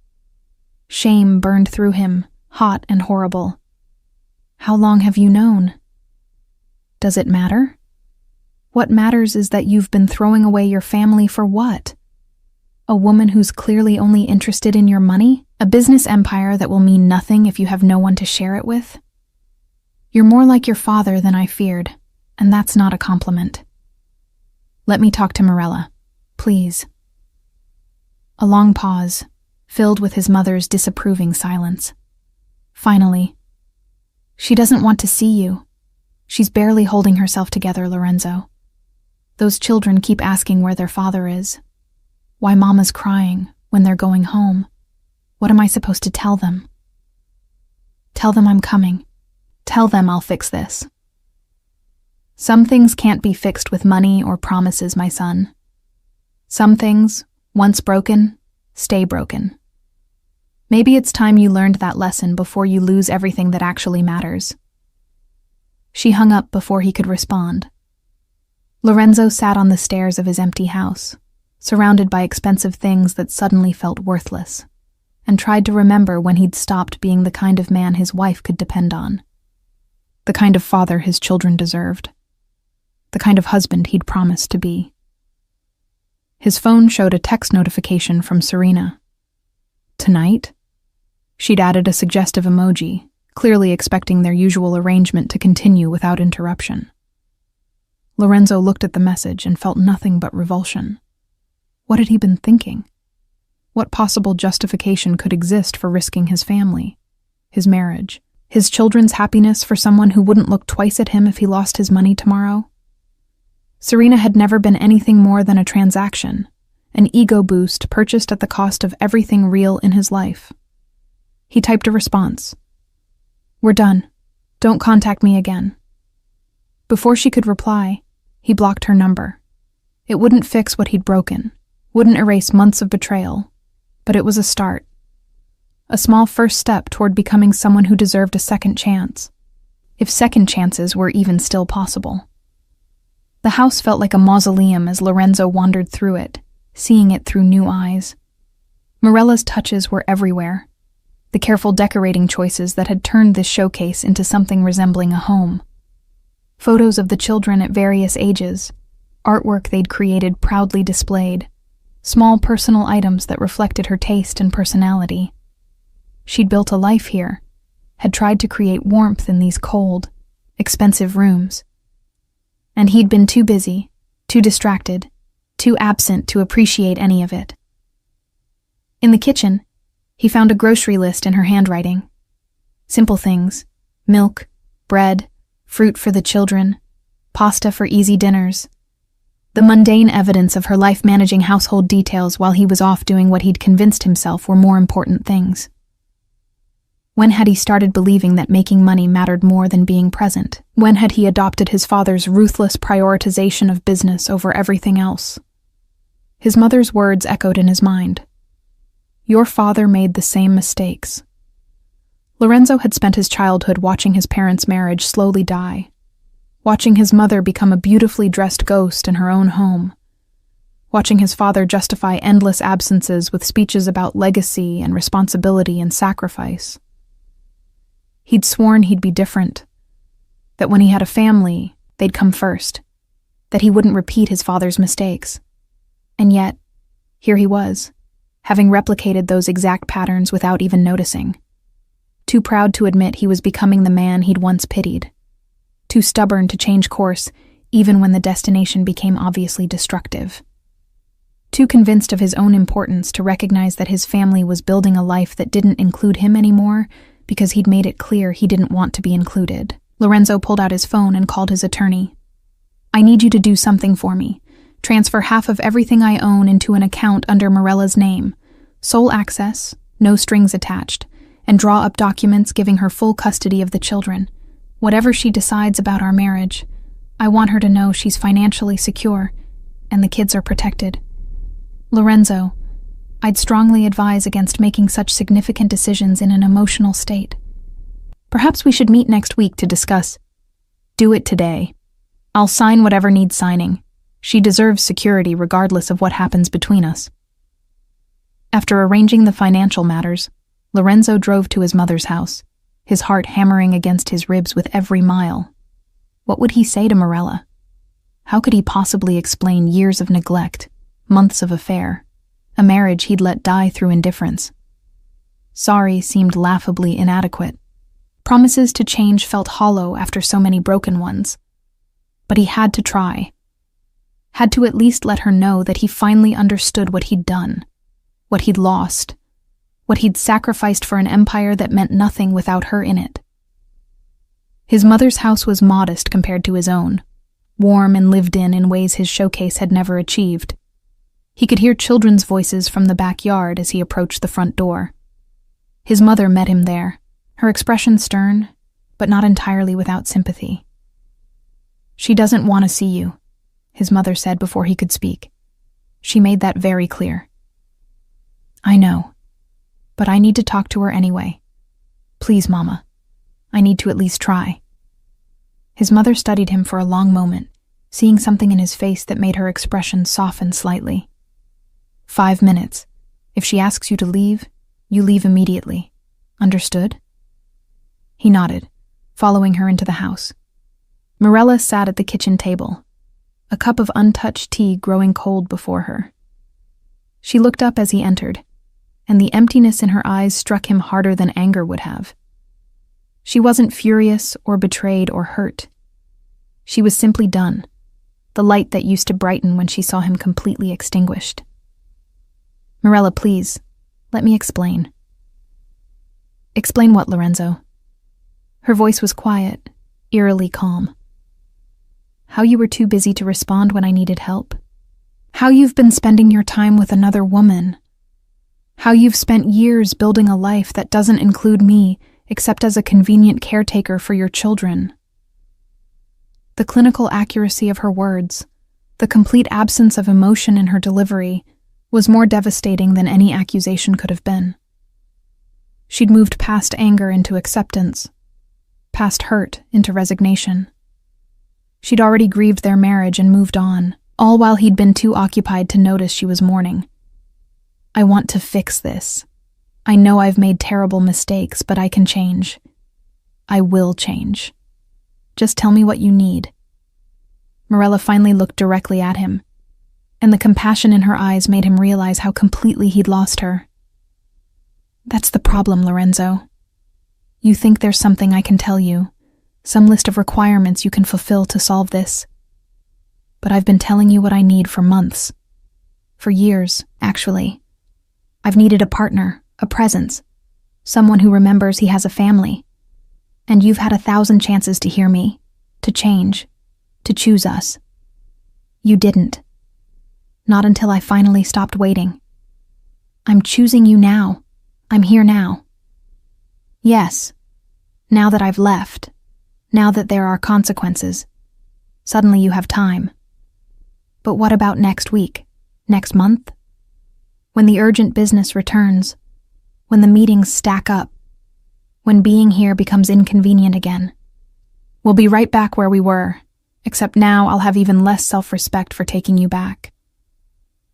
Shame burned through him, hot and horrible. "How long have you known?" "Does it matter? What matters is that you've been throwing away your family for what? A woman who's clearly only interested in your money? A business empire that will mean nothing if you have no one to share it with? You're more like your father than I feared, and that's not a compliment. Let me talk to Morella, please." A long pause, filled with his mother's disapproving silence. Finally, "She doesn't want to see you. She's barely holding herself together, Lorenzo. Those children keep asking where their father is. Why Mama's crying when they're going home. What am I supposed to tell them?" "Tell them I'm coming. Tell them I'll fix this." "Some things can't be fixed with money or promises, my son. Some things, once broken, stay broken. Maybe it's time you learned that lesson before you lose everything that actually matters." She hung up before he could respond. Lorenzo sat on the stairs of his empty house, surrounded by expensive things that suddenly felt worthless, and tried to remember when he'd stopped being the kind of man his wife could depend on. The kind of father his children deserved. The kind of husband he'd promised to be. His phone showed a text notification from Serena. "Tonight?" She'd added a suggestive emoji, clearly expecting their usual arrangement to continue without interruption. Lorenzo looked at the message and felt nothing but revulsion. What had he been thinking? What possible justification could exist for risking his family, his marriage, his children's happiness for someone who wouldn't look twice at him if he lost his money tomorrow? Serena had never been anything more than a transaction, an ego boost purchased at the cost of everything real in his life. He typed a response. "We're done. Don't contact me again." Before she could reply, he blocked her number. It wouldn't fix what he'd broken, wouldn't erase months of betrayal, but it was a start. a small first step toward becoming someone who deserved a second chance, if second chances were even still possible. The house felt like a mausoleum as Lorenzo wandered through it, seeing it through new eyes. Morella's touches were everywhere, the careful decorating choices that had turned this showcase into something resembling a home. Photos of the children at various ages, artwork they'd created proudly displayed, small personal items that reflected her taste and personality. She'd built a life here, had tried to create warmth in these cold, expensive rooms. And he'd been too busy, too distracted, too absent to appreciate any of it. In the kitchen, he found a grocery list in her handwriting. Simple things: milk, bread, fruit for the children, pasta for easy dinners. The mundane evidence of her life managing household details while he was off doing what he'd convinced himself were more important things. When had he started believing that making money mattered more than being present? When had he adopted his father's ruthless prioritization of business over everything else? His mother's words echoed in his mind. Your father made the same mistakes. Lorenzo had spent his childhood watching his parents' marriage slowly die, watching his mother become a beautifully dressed ghost in her own home, watching his father justify endless absences with speeches about legacy and responsibility and sacrifice. He'd sworn he'd be different, that when he had a family, they'd come first, that he wouldn't repeat his father's mistakes. And yet, here he was, having replicated those exact patterns without even noticing. Too proud to admit he was becoming the man he'd once pitied. Too stubborn to change course, even when the destination became obviously destructive. Too convinced of his own importance to recognize that his family was building a life that didn't include him anymore because he'd made it clear he didn't want to be included. Lorenzo pulled out his phone and called his attorney. I need you to do something for me. Transfer half of everything I own into an account under Morella's name, sole access, no strings attached, and draw up documents giving her full custody of the children. Whatever she decides about our marriage, I want her to know she's financially secure and the kids are protected. Lorenzo, I'd strongly advise against making such significant decisions in an emotional state. Perhaps we should meet next week to discuss. Do it today. I'll sign whatever needs signing. She deserves security regardless of what happens between us. After arranging the financial matters, Lorenzo drove to his mother's house, his heart hammering against his ribs with every mile. What would he say to Morella? How could he possibly explain years of neglect, months of affair, a marriage he'd let die through indifference? Sorry seemed laughably inadequate. Promises to change felt hollow after so many broken ones. But he had to try. Had to at least let her know that he finally understood what he'd done, what he'd lost, what he'd sacrificed for an empire that meant nothing without her in it. His mother's house was modest compared to his own, warm and lived in ways his showcase had never achieved. He could hear children's voices from the backyard as he approached the front door. His mother met him there, her expression stern, but not entirely without sympathy. She doesn't want to see you, his mother said before he could speak. She made that very clear. I know. But I need to talk to her anyway. Please, Mama. I need to at least try. His mother studied him for a long moment, seeing something in his face that made her expression soften slightly. 5 minutes. If she asks you to leave, you leave immediately. Understood? He nodded, following her into the house. Morella sat at the kitchen table, a cup of untouched tea growing cold before her. She looked up as he entered, and the emptiness in her eyes struck him harder than anger would have. She wasn't furious or betrayed or hurt. She was simply done, the light that used to brighten when she saw him completely extinguished. Morella, please, let me explain. Explain what, Lorenzo? Her voice was quiet, eerily calm. How you were too busy to respond when I needed help. How you've been spending your time with another woman. How you've spent years building a life that doesn't include me except as a convenient caretaker for your children. The clinical accuracy of her words, the complete absence of emotion in her delivery, was more devastating than any accusation could have been. She'd moved past anger into acceptance, past hurt into resignation. She'd already grieved their marriage and moved on, all while he'd been too occupied to notice she was mourning. I want to fix this. I know I've made terrible mistakes, but I can change. I will change. Just tell me what you need. Morella finally looked directly at him, and the compassion in her eyes made him realize how completely he'd lost her. That's the problem, Lorenzo. You think there's something I can tell you, some list of requirements you can fulfill to solve this. But I've been telling you what I need for months. For years, actually. I've needed a partner, a presence, someone who remembers he has a family. And you've had 1,000 chances to hear me, to change, to choose us. You didn't. Not until I finally stopped waiting. I'm choosing you now. I'm here now. Yes, now that I've left, now that there are consequences, suddenly you have time. But what about next week? Next month? When the urgent business returns, when the meetings stack up, when being here becomes inconvenient again. We'll be right back where we were, except now I'll have even less self-respect for taking you back.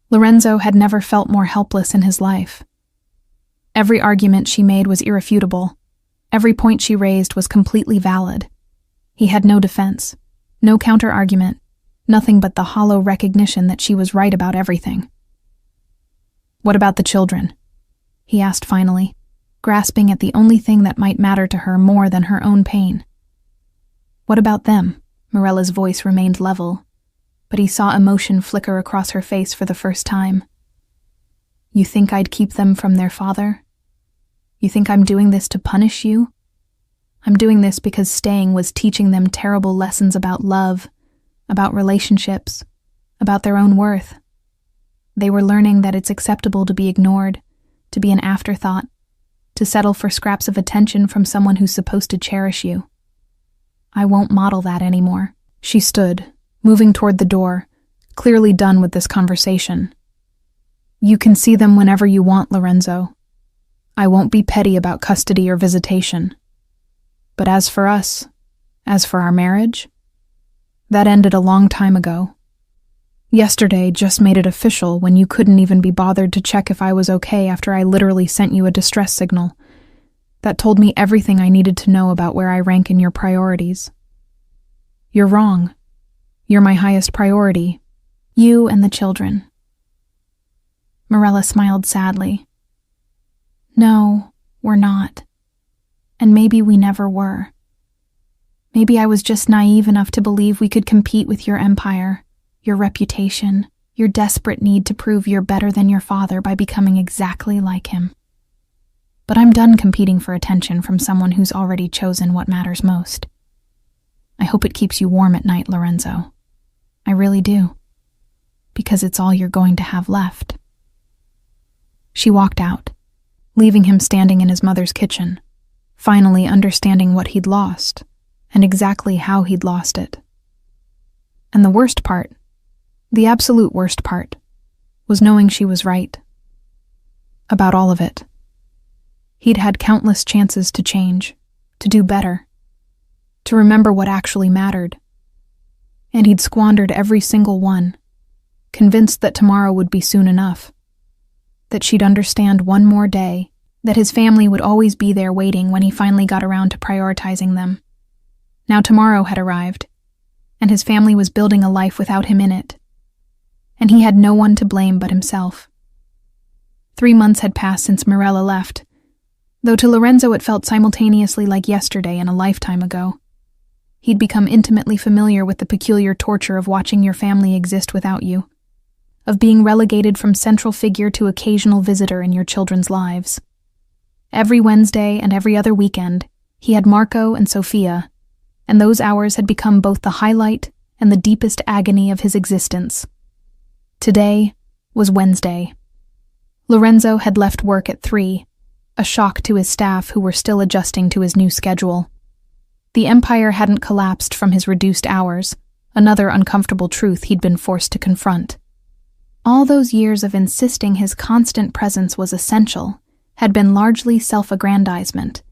Lorenzo had never felt more helpless in his life. Every argument she made was irrefutable. Every point she raised was completely valid. He had no defense, no counter-argument, nothing but the hollow recognition that she was right about everything. What about the children? He asked finally, grasping at the only thing that might matter to her more than her own pain. What about them? Morella's voice remained level, but he saw emotion flicker across her face for the first time. You think I'd keep them from their father? You think I'm doing this to punish you? I'm doing this because staying was teaching them terrible lessons about love, about relationships, about their own worth. They were learning that it's acceptable to be ignored, to be an afterthought, to settle for scraps of attention from someone who's supposed to cherish you. I won't model that anymore. She stood, moving toward the door, clearly done with this conversation. You can see them whenever you want, Lorenzo. I won't be petty about custody or visitation. But as for us, as for our marriage, that ended a long time ago. Yesterday just made it official when you couldn't even be bothered to check if I was okay after I literally sent you a distress signal. That told me everything I needed to know about where I rank in your priorities. You're wrong. You're my highest priority. You and the children. Morella smiled sadly. No, we're not. And maybe we never were. Maybe I was just naive enough to believe we could compete with your empire, your reputation, your desperate need to prove you're better than your father by becoming exactly like him. But I'm done competing for attention from someone who's already chosen what matters most. I hope it keeps you warm at night, Lorenzo. I really do. Because it's all you're going to have left. She walked out, leaving him standing in his mother's kitchen, finally understanding what he'd lost, and exactly how he'd lost it. And the worst part, the absolute worst part, was knowing she was right. About all of it. He'd had countless chances to change, to do better, to remember what actually mattered. And he'd squandered every single one, convinced that tomorrow would be soon enough, that she'd understand one more day, that his family would always be there waiting when he finally got around to prioritizing them. Now tomorrow had arrived, and his family was building a life without him in it. And he had no one to blame but himself. 3 months had passed since Morella left, though to Lorenzo it felt simultaneously like yesterday and a lifetime ago. He'd become intimately familiar with the peculiar torture of watching your family exist without you, of being relegated from central figure to occasional visitor in your children's lives. Every Wednesday and every other weekend, he had Marco and Sophia, and those hours had become both the highlight and the deepest agony of his existence. Today was Wednesday. Lorenzo had left work at 3, a shock to his staff who were still adjusting to his new schedule. The empire hadn't collapsed from his reduced hours, another uncomfortable truth he'd been forced to confront. All those years of insisting his constant presence was essential had been largely self-aggrandizement.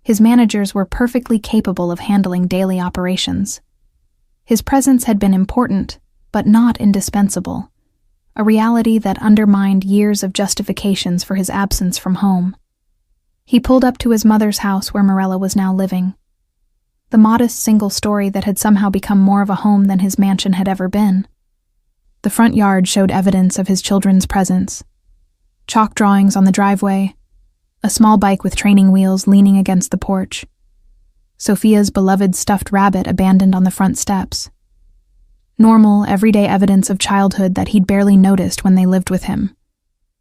His managers were perfectly capable of handling daily operations. His presence had been important, but not indispensable, a reality that undermined years of justifications for his absence from home. He pulled up to his mother's house where Morella was now living. The modest single story that had somehow become more of a home than his mansion had ever been. The front yard showed evidence of his children's presence. Chalk drawings on the driveway, a small bike with training wheels leaning against the porch, Sophia's beloved stuffed rabbit abandoned on the front steps. Normal, everyday evidence of childhood that he'd barely noticed when they lived with him.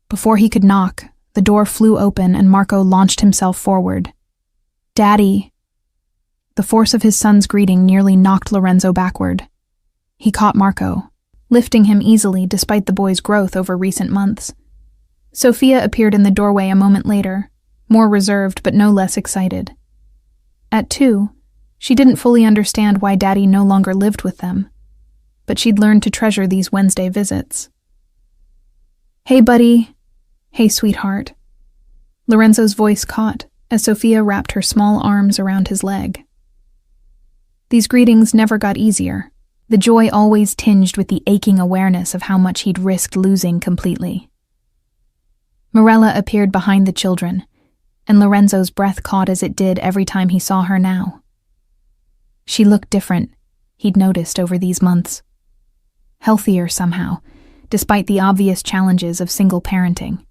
Before he could knock, the door flew open and Marco launched himself forward. "Daddy!" The force of his son's greeting nearly knocked Lorenzo backward. He caught Marco, lifting him easily despite the boy's growth over recent months. Sophia appeared in the doorway a moment later, more reserved but no less excited. At 2, she didn't fully understand why Daddy no longer lived with them, but she'd learned to treasure these Wednesday visits. "Hey, buddy. Hey, sweetheart." Lorenzo's voice caught as Sophia wrapped her small arms around his leg. These greetings never got easier, the joy always tinged with the aching awareness of how much he'd risked losing completely. Morella appeared behind the children, and Lorenzo's breath caught as it did every time he saw her now. She looked different, he'd noticed over these months. Healthier somehow, despite the obvious challenges of single parenting.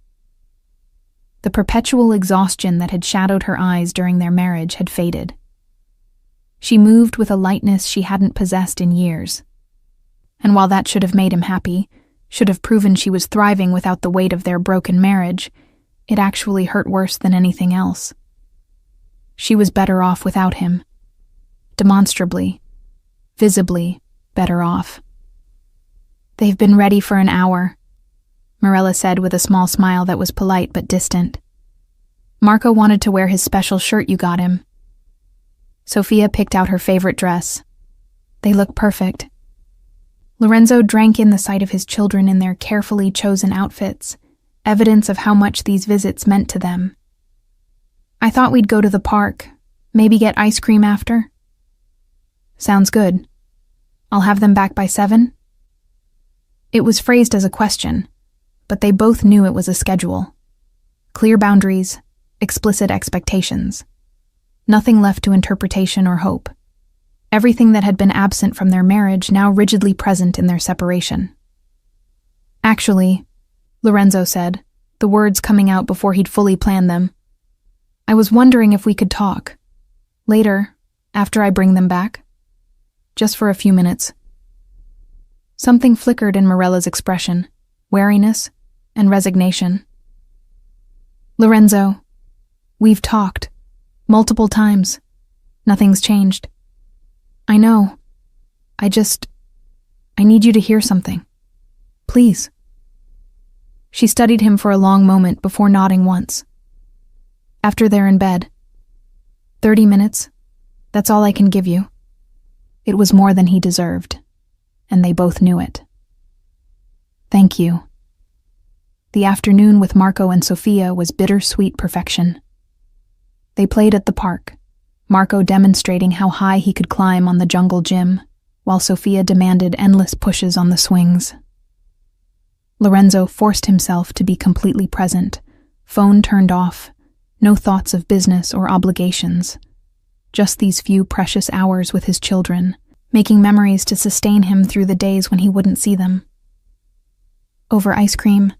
The perpetual exhaustion that had shadowed her eyes during their marriage had faded. She moved with a lightness she hadn't possessed in years. And while that should have made him happy, should have proven she was thriving without the weight of their broken marriage, it actually hurt worse than anything else. She was better off without him. Demonstrably, visibly better off. "They've been ready for an hour," Morella said with a small smile that was polite but distant. "Marco wanted to wear his special shirt you got him." Sophia picked out her favorite dress. They look perfect. Lorenzo drank in the sight of his children in their carefully chosen outfits, evidence of how much these visits meant to them. "I thought we'd go to the park, maybe get ice cream after." "Sounds good. I'll have them back by 7? It was phrased as a question, but they both knew it was a schedule. Clear boundaries, explicit expectations. Nothing left to interpretation or hope. Everything that had been absent from their marriage now rigidly present in their separation. "Actually," Lorenzo said, the words coming out before he'd fully planned them, "I was wondering if we could talk. Later, after I bring them back. Just for a few minutes." Something flickered in Morella's expression, wariness and resignation. "Lorenzo, we've talked. Multiple times. Nothing's changed. I know. I need you to hear something. Please." She studied him for a long moment before nodding once. "After they're in bed. 30 minutes. That's all I can give you." It was more than he deserved, and they both knew it. "Thank you." The afternoon with Marco and Sophia was bittersweet perfection. They played at the park, Marco demonstrating how high he could climb on the jungle gym, while Sophia demanded endless pushes on the swings. Lorenzo forced himself to be completely present, phone turned off, no thoughts of business or obligations. Just these few precious hours with his children, making memories to sustain him through the days when he wouldn't see them. Over ice cream,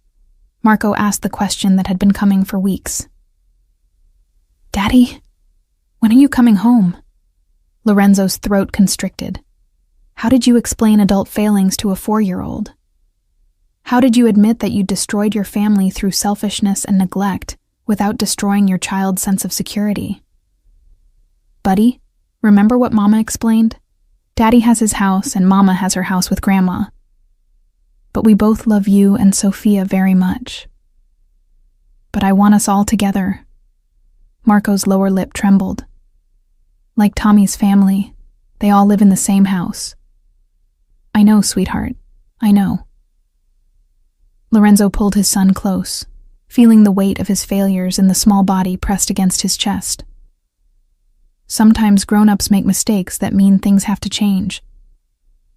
Marco asked the question that had been coming for weeks. "Daddy, when are you coming home?" Lorenzo's throat constricted. How did you explain adult failings to a 4-year-old? How did you admit that you destroyed your family through selfishness and neglect without destroying your child's sense of security? "Buddy, remember what Mama explained? Daddy has his house and Mama has her house with Grandma. But we both love you and Sophia very much. But I want us all together." Marco's lower lip trembled. "Like Tommy's family, they all live in the same house." "I know, sweetheart, I know." Lorenzo pulled his son close, feeling the weight of his failures in the small body pressed against his chest. Sometimes grown-ups make mistakes that mean things have to change.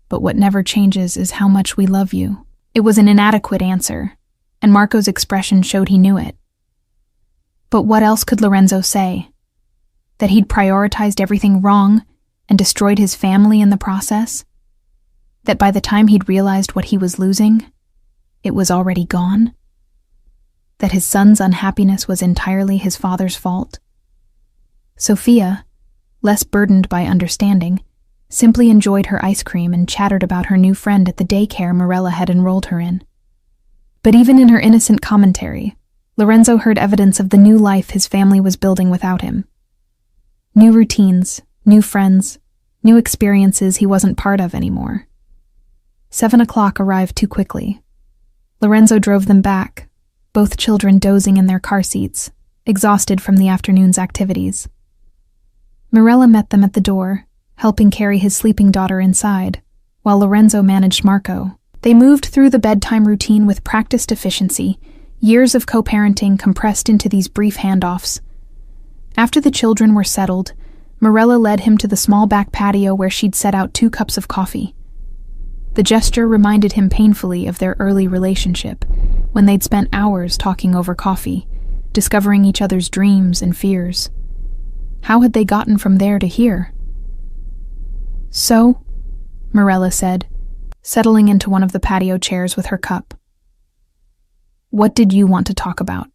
But what never changes is how much we love you. It was an inadequate answer, and Marco's expression showed he knew it. But what else could Lorenzo say? That he'd prioritized everything wrong and destroyed his family in the process? That by the time he'd realized what he was losing, it was already gone? That his son's unhappiness was entirely his father's fault? Sophia, less burdened by understanding, simply enjoyed her ice cream and chattered about her new friend at the daycare Mirella had enrolled her in. But even in her innocent commentary, Lorenzo heard evidence of the new life his family was building without him. New routines, new friends, new experiences he wasn't part of anymore. 7 o'clock arrived too quickly. Lorenzo drove them back, both children dozing in their car seats, exhausted from the afternoon's activities. Mirella met them at the door, helping carry his sleeping daughter inside, while Lorenzo managed Marco. They moved through the bedtime routine with practiced efficiency, years of co-parenting compressed into these brief handoffs. After the children were settled, Mirella led him to the small back patio where she'd set out 2 cups of coffee. The gesture reminded him painfully of their early relationship, when they'd spent hours talking over coffee, discovering each other's dreams and fears. How had they gotten from there to here? "So," Mirella said, settling into one of the patio chairs with her cup. "What did you want to talk about?"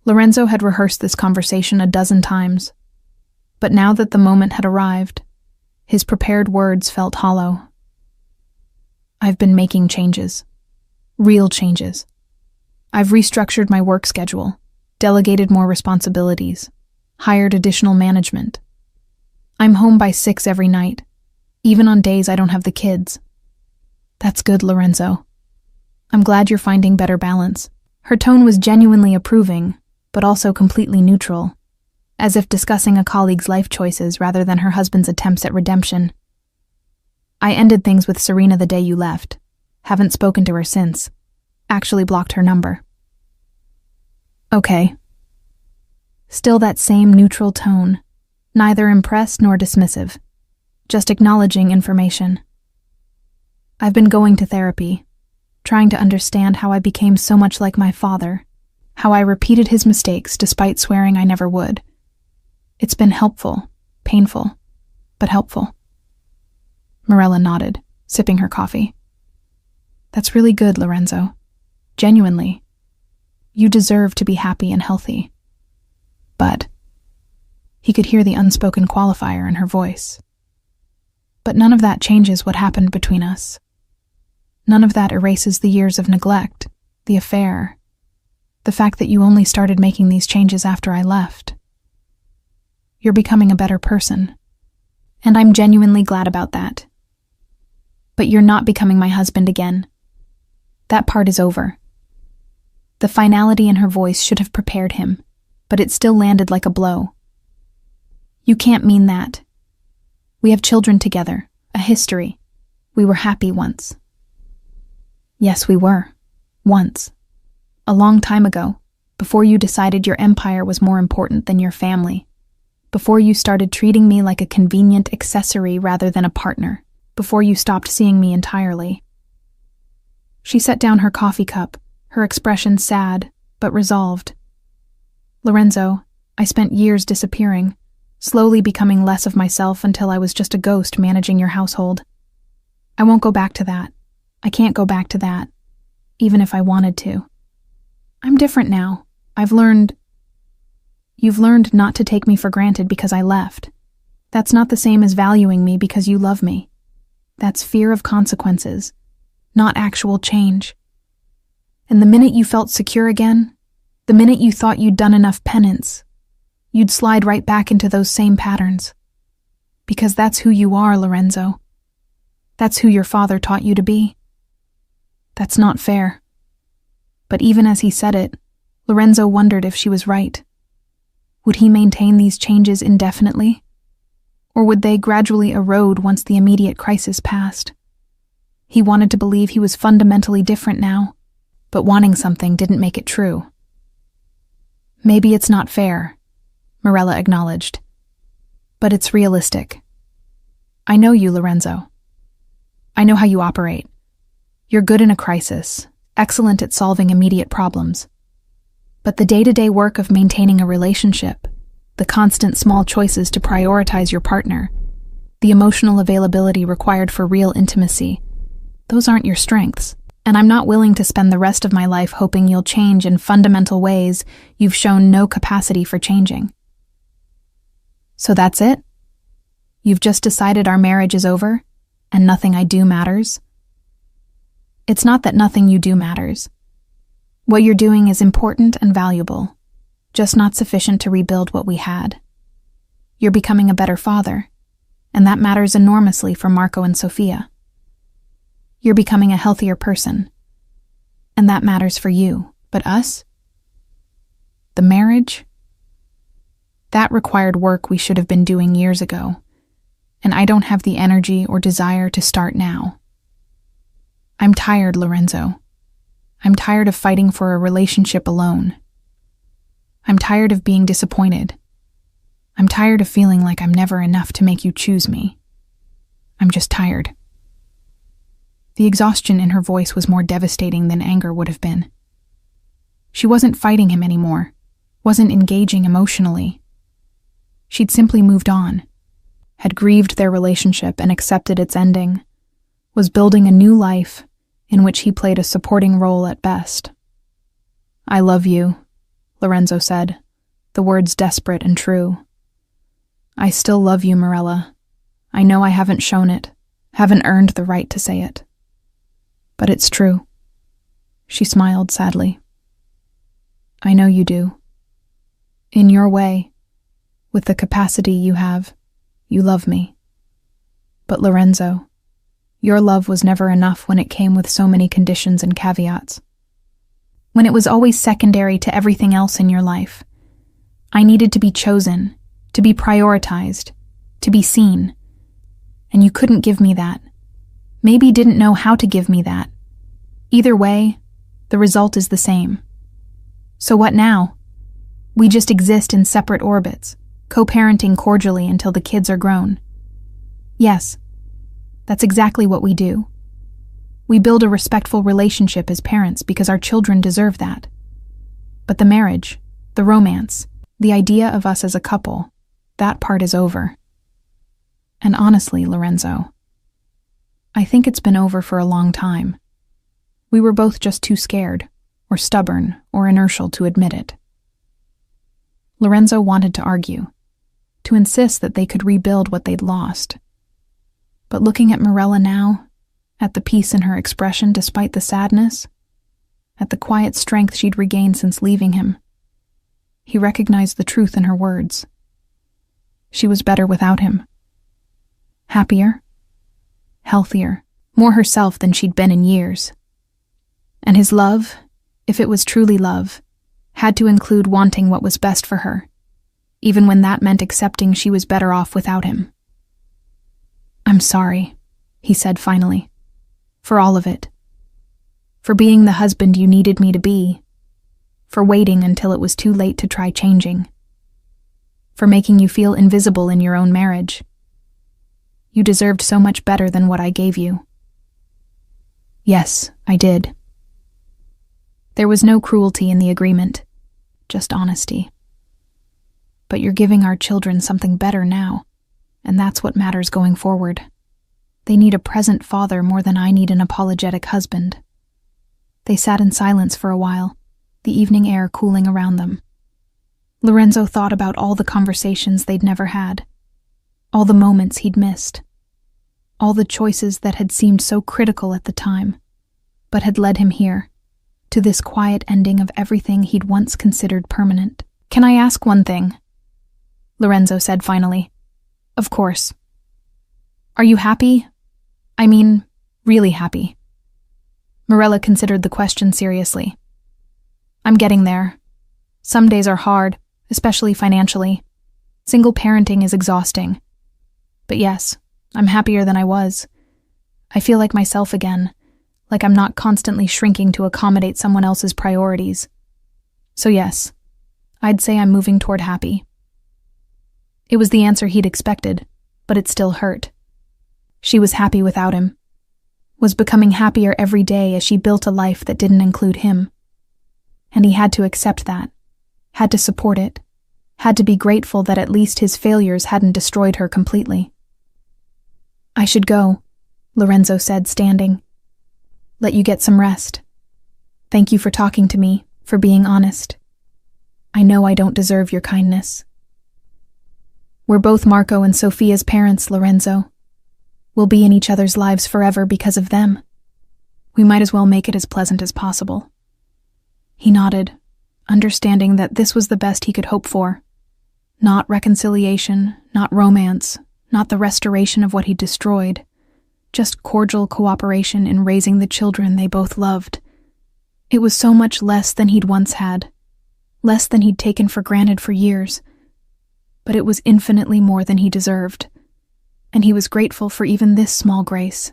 Lorenzo had rehearsed this conversation a dozen times, but now that the moment had arrived, his prepared words felt hollow. "I've been making changes. Real changes. I've restructured my work schedule, delegated more responsibilities, hired additional management. I'm home by 6 every night, even on days I don't have the kids." "That's good, Lorenzo. I'm glad you're finding better balance." Her tone was genuinely approving, but also completely neutral, as if discussing a colleague's life choices rather than her husband's attempts at redemption. "I ended things with Serena the day you left. Haven't spoken to her since. Actually blocked her number." "Okay." Still that same neutral tone, neither impressed nor dismissive, just acknowledging information. "I've been going to therapy, trying to understand how I became so much like my father, how I repeated his mistakes despite swearing I never would. It's been helpful, painful, but helpful." Mirella nodded, sipping her coffee. "That's really good, Lorenzo. Genuinely. You deserve to be happy and healthy." But he could hear the unspoken qualifier in her voice. "But none of that changes what happened between us. None of that erases the years of neglect, the affair, the fact that you only started making these changes after I left. You're becoming a better person, and I'm genuinely glad about that. But you're not becoming my husband again. That part is over." The finality in her voice should have prepared him, but it still landed like a blow. "You can't mean that. We have children together, a history. We were happy once." "Yes, we were. Once. A long time ago, before you decided your empire was more important than your family. Before you started treating me like a convenient accessory rather than a partner. Before you stopped seeing me entirely." She set down her coffee cup, her expression sad, but resolved. "Lorenzo, I spent years disappearing, slowly becoming less of myself until I was just a ghost managing your household. I won't go back to that. I can't go back to that, even if I wanted to. I'm different now. You've learned not to take me for granted because I left. That's not the same as valuing me because you love me. That's fear of consequences, not actual change. And the minute you felt secure again, the minute you thought you'd done enough penance, you'd slide right back into those same patterns. Because that's who you are, Lorenzo. That's who your father taught you to be. That's not fair." But even as he said it, Lorenzo wondered if she was right. Would he maintain these changes indefinitely? Or would they gradually erode once the immediate crisis passed? He wanted to believe he was fundamentally different now, but wanting something didn't make it true. Maybe it's not fair, Morella acknowledged, but it's realistic. I know you, Lorenzo. I know how you operate. You're good in a crisis, excellent at solving immediate problems. But the day-to-day work of maintaining a relationship, the constant small choices to prioritize your partner, the emotional availability required for real intimacy, those aren't your strengths. And I'm not willing to spend the rest of my life hoping you'll change in fundamental ways you've shown no capacity for changing. So that's it? You've just decided our marriage is over, and nothing I do matters? It's not that nothing you do matters. What you're doing is important and valuable, just not sufficient to rebuild what we had. You're becoming a better father, and that matters enormously for Marco and Sofia. You're becoming a healthier person, and that matters for you. But us? The marriage? That required work we should have been doing years ago, and I don't have the energy or desire to start now. I'm tired, Lorenzo. I'm tired of fighting for a relationship alone. I'm tired of being disappointed. I'm tired of feeling like I'm never enough to make you choose me. I'm just tired. The exhaustion in her voice was more devastating than anger would have been. She wasn't fighting him anymore, wasn't engaging emotionally. She'd simply moved on, had grieved their relationship and accepted its ending, was building a new life in which he played a supporting role at best. I love you, Lorenzo said, the words desperate and true. I still love you, Morella. I know I haven't shown it, haven't earned the right to say it. But it's true. She smiled sadly. I know you do. In your way, with the capacity you have, you love me. But Lorenzo, your love was never enough when it came with so many conditions and caveats. When it was always secondary to everything else in your life. I needed to be chosen, to be prioritized, to be seen. And you couldn't give me that. Maybe didn't know how to give me that. Either way, the result is the same. So what now? We just exist in separate orbits, co-parenting cordially until the kids are grown. Yes, that's exactly what we do. We build a respectful relationship as parents because our children deserve that. But the marriage, the romance, the idea of us as a couple, that part is over. And honestly, Lorenzo, I think it's been over for a long time. We were both just too scared, or stubborn, or inertial to admit it. Lorenzo wanted to argue, to insist that they could rebuild what they'd lost. But looking at Morella now, at the peace in her expression despite the sadness, at the quiet strength she'd regained since leaving him, he recognized the truth in her words. She was better without him. Happier, healthier, more herself than she'd been in years. And his love, if it was truly love, had to include wanting what was best for her, even when that meant accepting she was better off without him. I'm sorry, he said finally, for all of it. For being the husband you needed me to be. For waiting until it was too late to try changing. For making you feel invisible in your own marriage. You deserved so much better than what I gave you. Yes, I did. There was no cruelty in the agreement, just honesty. But you're giving our children something better now, and that's what matters going forward. They need a present father more than I need an apologetic husband. They sat in silence for a while, the evening air cooling around them. Lorenzo thought about all the conversations they'd never had, all the moments he'd missed, all the choices that had seemed so critical at the time, but had led him here, to this quiet ending of everything he'd once considered permanent. Can I ask one thing? Lorenzo said finally. Of course. Are you happy? I mean, really happy. Morella considered the question seriously. I'm getting there. Some days are hard, especially financially. Single parenting is exhausting. But yes, I'm happier than I was. I feel like myself again, like I'm not constantly shrinking to accommodate someone else's priorities. So yes, I'd say I'm moving toward happy. It was the answer he'd expected, but it still hurt. She was happy without him, was becoming happier every day as she built a life that didn't include him. And he had to accept that, had to support it, had to be grateful that at least his failures hadn't destroyed her completely. I should go, Lorenzo said, standing. Let you get some rest. Thank you for talking to me, for being honest. I know I don't deserve your kindness. We're both Marco and Sophia's parents, Lorenzo. We'll be in each other's lives forever because of them. We might as well make it as pleasant as possible. He nodded, understanding that this was the best he could hope for. Not reconciliation, not romance, not the restoration of what he'd destroyed. Just cordial cooperation in raising the children they both loved. It was so much less than he'd once had, less than he'd taken for granted for years. But it was infinitely more than he deserved, and he was grateful for even this small grace.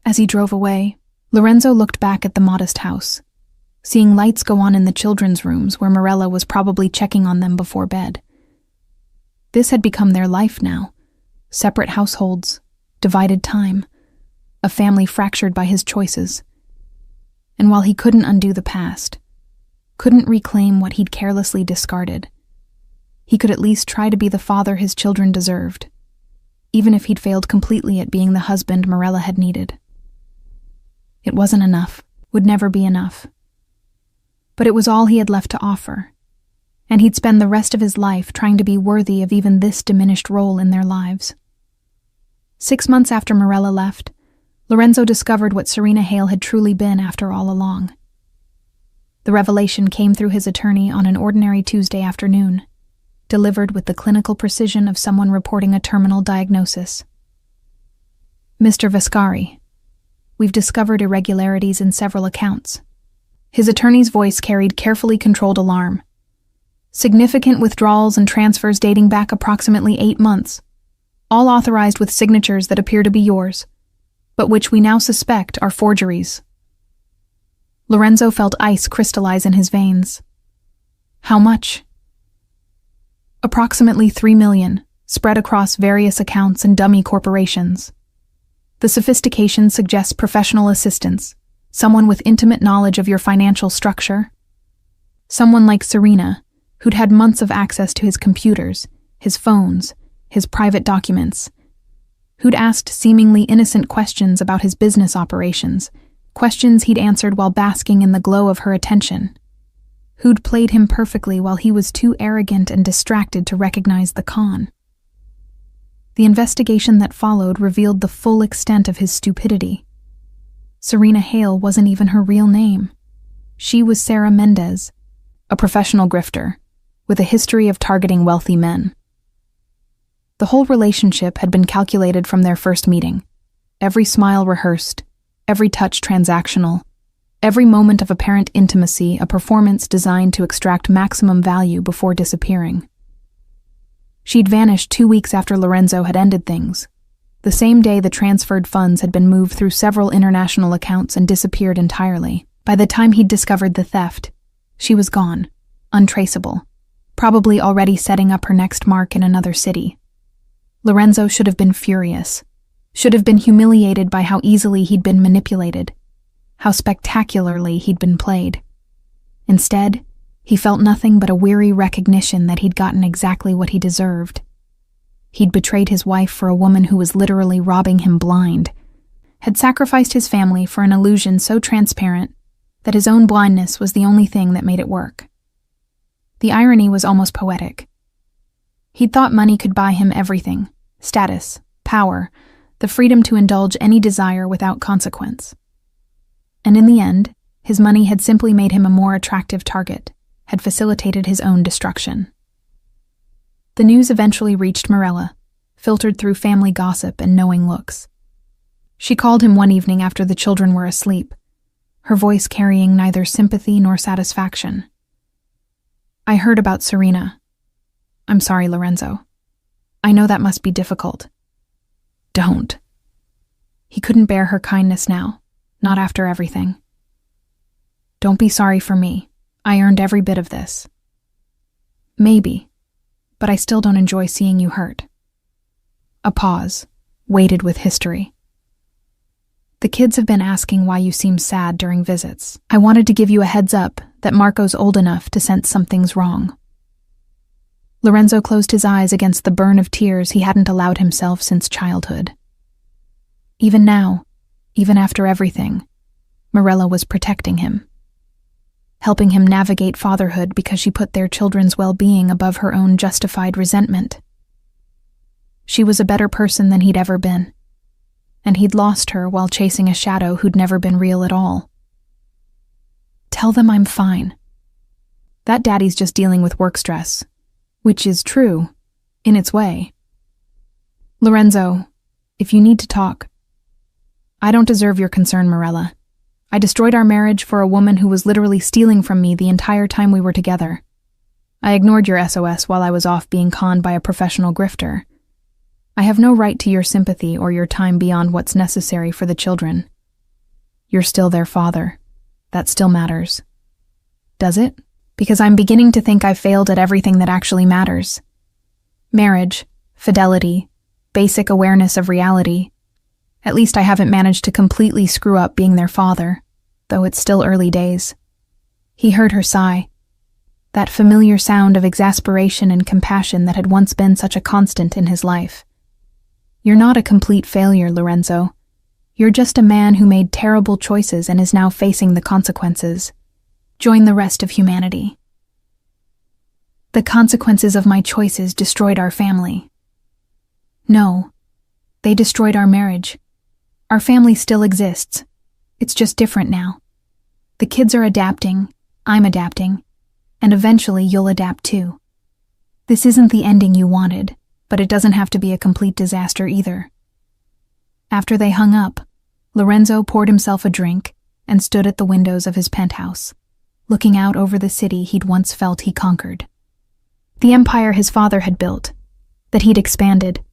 As he drove away, Lorenzo looked back at the modest house, seeing lights go on in the children's rooms where Morella was probably checking on them before bed. This had become their life now. Separate households, divided time, a family fractured by his choices. And while he couldn't undo the past, couldn't reclaim what he'd carelessly discarded, he could at least try to be the father his children deserved, even if he'd failed completely at being the husband Morella had needed. It wasn't enough, would never be enough. But it was all he had left to offer, and he'd spend the rest of his life trying to be worthy of even this diminished role in their lives. 6 months after Morella left, Lorenzo discovered what Serena Hale had truly been after all along. The revelation came through his attorney on an ordinary Tuesday afternoon, delivered with the clinical precision of someone reporting a terminal diagnosis. Mr. Vascari, we've discovered irregularities in several accounts. His attorney's voice carried carefully controlled alarm. Significant withdrawals and transfers dating back approximately 8 months, all authorized with signatures that appear to be yours, but which we now suspect are forgeries. Lorenzo felt ice crystallize in his veins. How much? Approximately 3 million, spread across various accounts and dummy corporations. The sophistication suggests professional assistance, someone with intimate knowledge of your financial structure. Someone like Serena, who'd had months of access to his computers, his phones, his private documents. Who'd asked seemingly innocent questions about his business operations, questions he'd answered while basking in the glow of her attention. Who'd played him perfectly while he was too arrogant and distracted to recognize the con. The investigation that followed revealed the full extent of his stupidity. Serena Hale wasn't even her real name. She was Sarah Mendez, a professional grifter, with a history of targeting wealthy men. The whole relationship had been calculated from their first meeting, every smile rehearsed, every touch transactional, every moment of apparent intimacy a performance designed to extract maximum value before disappearing. She'd vanished 2 weeks after Lorenzo had ended things. The same day the transferred funds had been moved through several international accounts and disappeared entirely. By the time he'd discovered the theft, she was gone, untraceable, probably already setting up her next mark in another city. Lorenzo should have been furious, should have been humiliated by how easily he'd been manipulated, how spectacularly he'd been played. Instead, he felt nothing but a weary recognition that he'd gotten exactly what he deserved. He'd betrayed his wife for a woman who was literally robbing him blind, had sacrificed his family for an illusion so transparent that his own blindness was the only thing that made it work. The irony was almost poetic. He'd thought money could buy him everything: status, power, the freedom to indulge any desire without consequence. And in the end, his money had simply made him a more attractive target, had facilitated his own destruction. The news eventually reached Morella, filtered through family gossip and knowing looks. She called him one evening after the children were asleep, her voice carrying neither sympathy nor satisfaction. I heard about Serena. I'm sorry, Lorenzo. I know that must be difficult. Don't. He couldn't bear her kindness now, Not after everything. Don't be sorry for me. I earned every bit of this. Maybe, but I still don't enjoy seeing you hurt. A pause, weighted with history. The kids have been asking why you seem sad during visits. I wanted to give you a heads up that Marco's old enough to sense something's wrong. Lorenzo closed his eyes against the burn of tears he hadn't allowed himself since childhood. Even now, even after everything, Morella was protecting him, helping him navigate fatherhood because she put their children's well-being above her own justified resentment. She was a better person than he'd ever been, and he'd lost her while chasing a shadow who'd never been real at all. Tell them I'm fine. That daddy's just dealing with work stress, which is true, in its way. Lorenzo, if you need to talk. I don't deserve your concern, Morella. I destroyed our marriage for a woman who was literally stealing from me the entire time we were together. I ignored your SOS while I was off being conned by a professional grifter. I have no right to your sympathy or your time beyond what's necessary for the children. You're still their father. That still matters. Does it? Because I'm beginning to think I've failed at everything that actually matters. Marriage, fidelity, basic awareness of reality. At least I haven't managed to completely screw up being their father, though it's still early days. He heard her sigh, that familiar sound of exasperation and compassion that had once been such a constant in his life. You're not a complete failure, Lorenzo. You're just a man who made terrible choices and is now facing the consequences. Join the rest of humanity. The consequences of my choices destroyed our family. No, they destroyed our marriage. Our family still exists. It's just different now. The kids are adapting, I'm adapting, and eventually you'll adapt too. This isn't the ending you wanted, but it doesn't have to be a complete disaster either. After they hung up, Lorenzo poured himself a drink and stood at the windows of his penthouse, looking out over the city he'd once felt he conquered. The empire his father had built, that he'd expanded,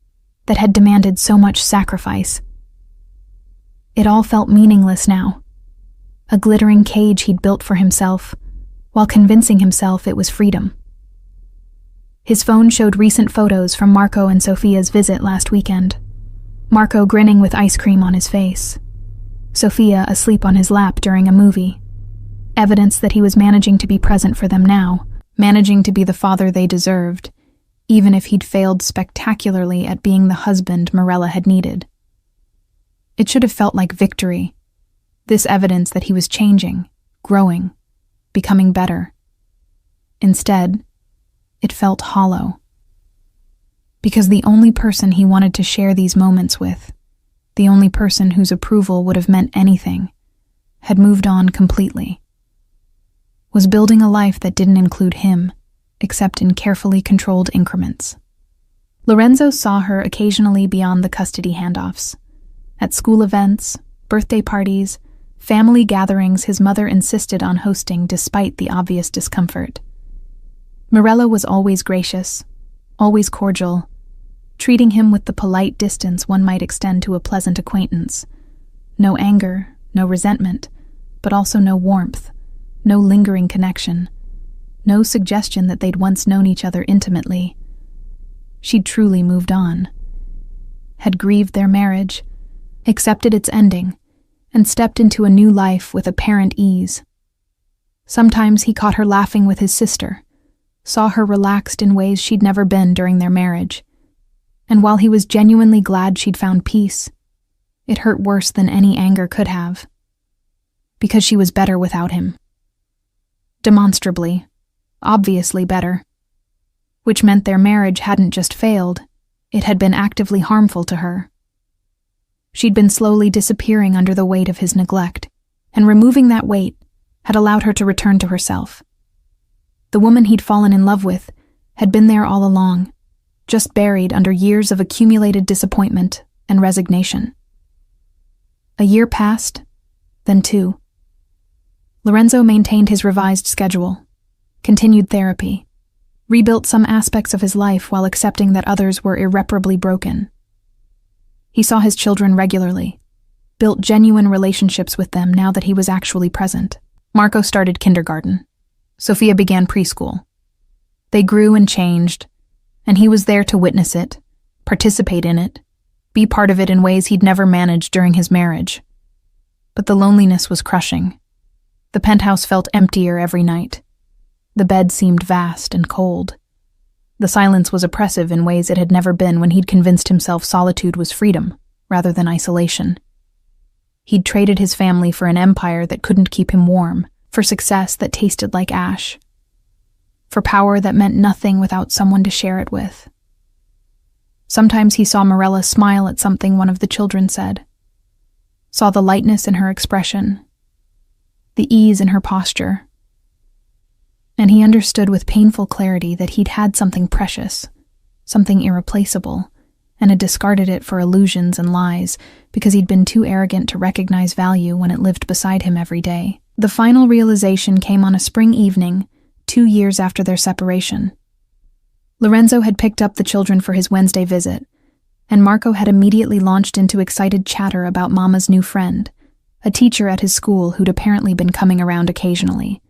that had demanded so much sacrifice. It all felt meaningless now. A glittering cage he'd built for himself, while convincing himself it was freedom. His phone showed recent photos from Marco and Sophia's visit last weekend. Marco grinning with ice cream on his face. Sophia asleep on his lap during a movie. Evidence that he was managing to be present for them now, managing to be the father they deserved, even if he'd failed spectacularly at being the husband Morella had needed. It should have felt like victory. This evidence that he was changing, growing, becoming better. Instead, it felt hollow. Because the only person he wanted to share these moments with, the only person whose approval would have meant anything, had moved on completely. Was building a life that didn't include him, except in carefully controlled increments. Lorenzo saw her occasionally beyond the custody handoffs. At school events, birthday parties, family gatherings his mother insisted on hosting despite the obvious discomfort. Morella was always gracious, always cordial, treating him with the polite distance one might extend to a pleasant acquaintance. No anger, no resentment, but also no warmth, no lingering connection, no suggestion that they'd once known each other intimately. She'd truly moved on, had grieved their marriage, accepted its ending, and stepped into a new life with apparent ease. Sometimes he caught her laughing with his sister, saw her relaxed in ways she'd never been during their marriage, and while he was genuinely glad she'd found peace, it hurt worse than any anger could have, because she was better without him. Demonstrably, obviously better, which meant their marriage hadn't just failed, it had been actively harmful to her. She'd been slowly disappearing under the weight of his neglect, and removing that weight had allowed her to return to herself. The woman he'd fallen in love with had been there all along, just buried under years of accumulated disappointment and resignation. A year passed, then 2. Lorenzo maintained his revised schedule, continued therapy, rebuilt some aspects of his life while accepting that others were irreparably broken. He saw his children regularly, built genuine relationships with them now that he was actually present. Marco started kindergarten. Sophia began preschool. They grew and changed, and he was there to witness it, participate in it, be part of it in ways he'd never managed during his marriage. But the loneliness was crushing. The penthouse felt emptier every night. The bed seemed vast and cold. The silence was oppressive in ways it had never been when he'd convinced himself solitude was freedom, rather than isolation. He'd traded his family for an empire that couldn't keep him warm, for success that tasted like ash, for power that meant nothing without someone to share it with. Sometimes he saw Mirella smile at something one of the children said, saw the lightness in her expression, the ease in her posture, and he understood with painful clarity that he'd had something precious, something irreplaceable, and had discarded it for illusions and lies because he'd been too arrogant to recognize value when it lived beside him every day. The final realization came on a spring evening, 2 years after their separation. Lorenzo had picked up the children for his Wednesday visit, and Marco had immediately launched into excited chatter about Mama's new friend, a teacher at his school who'd apparently been coming around occasionally.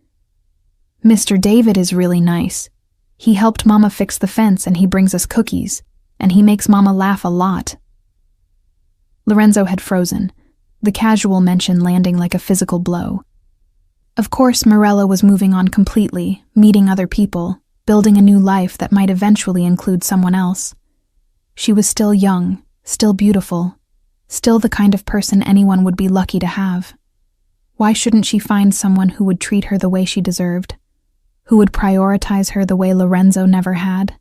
Mr. David is really nice. He helped Mama fix the fence and he brings us cookies, and he makes Mama laugh a lot. Lorenzo had frozen, the casual mention landing like a physical blow. Of course, Mirella was moving on completely, meeting other people, building a new life that might eventually include someone else. She was still young, still beautiful, still the kind of person anyone would be lucky to have. Why shouldn't she find someone who would treat her the way she deserved, who would prioritize her the way Lorenzo never had?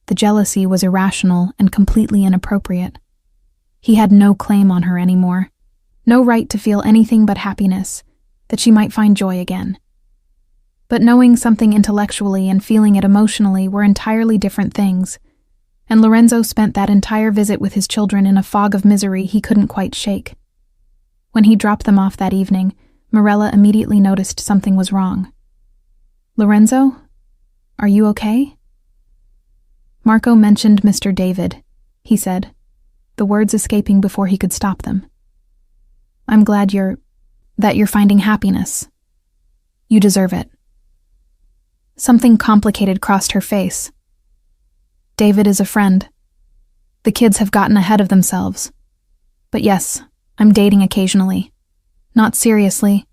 The jealousy was irrational and completely inappropriate. He had no claim on her anymore, no right to feel anything but happiness, that she might find joy again. But knowing something intellectually and feeling it emotionally were entirely different things, and Lorenzo spent that entire visit with his children in a fog of misery he couldn't quite shake. When he dropped them off that evening, Mirella immediately noticed something was wrong. "Lorenzo, are you okay?" Marco mentioned Mr. David, he said, the words escaping before he could stop them. "I'm glad you're finding happiness. You deserve it." Something complicated crossed her face. "David is a friend. The kids have gotten ahead of themselves. But yes, I'm dating occasionally. Not seriously,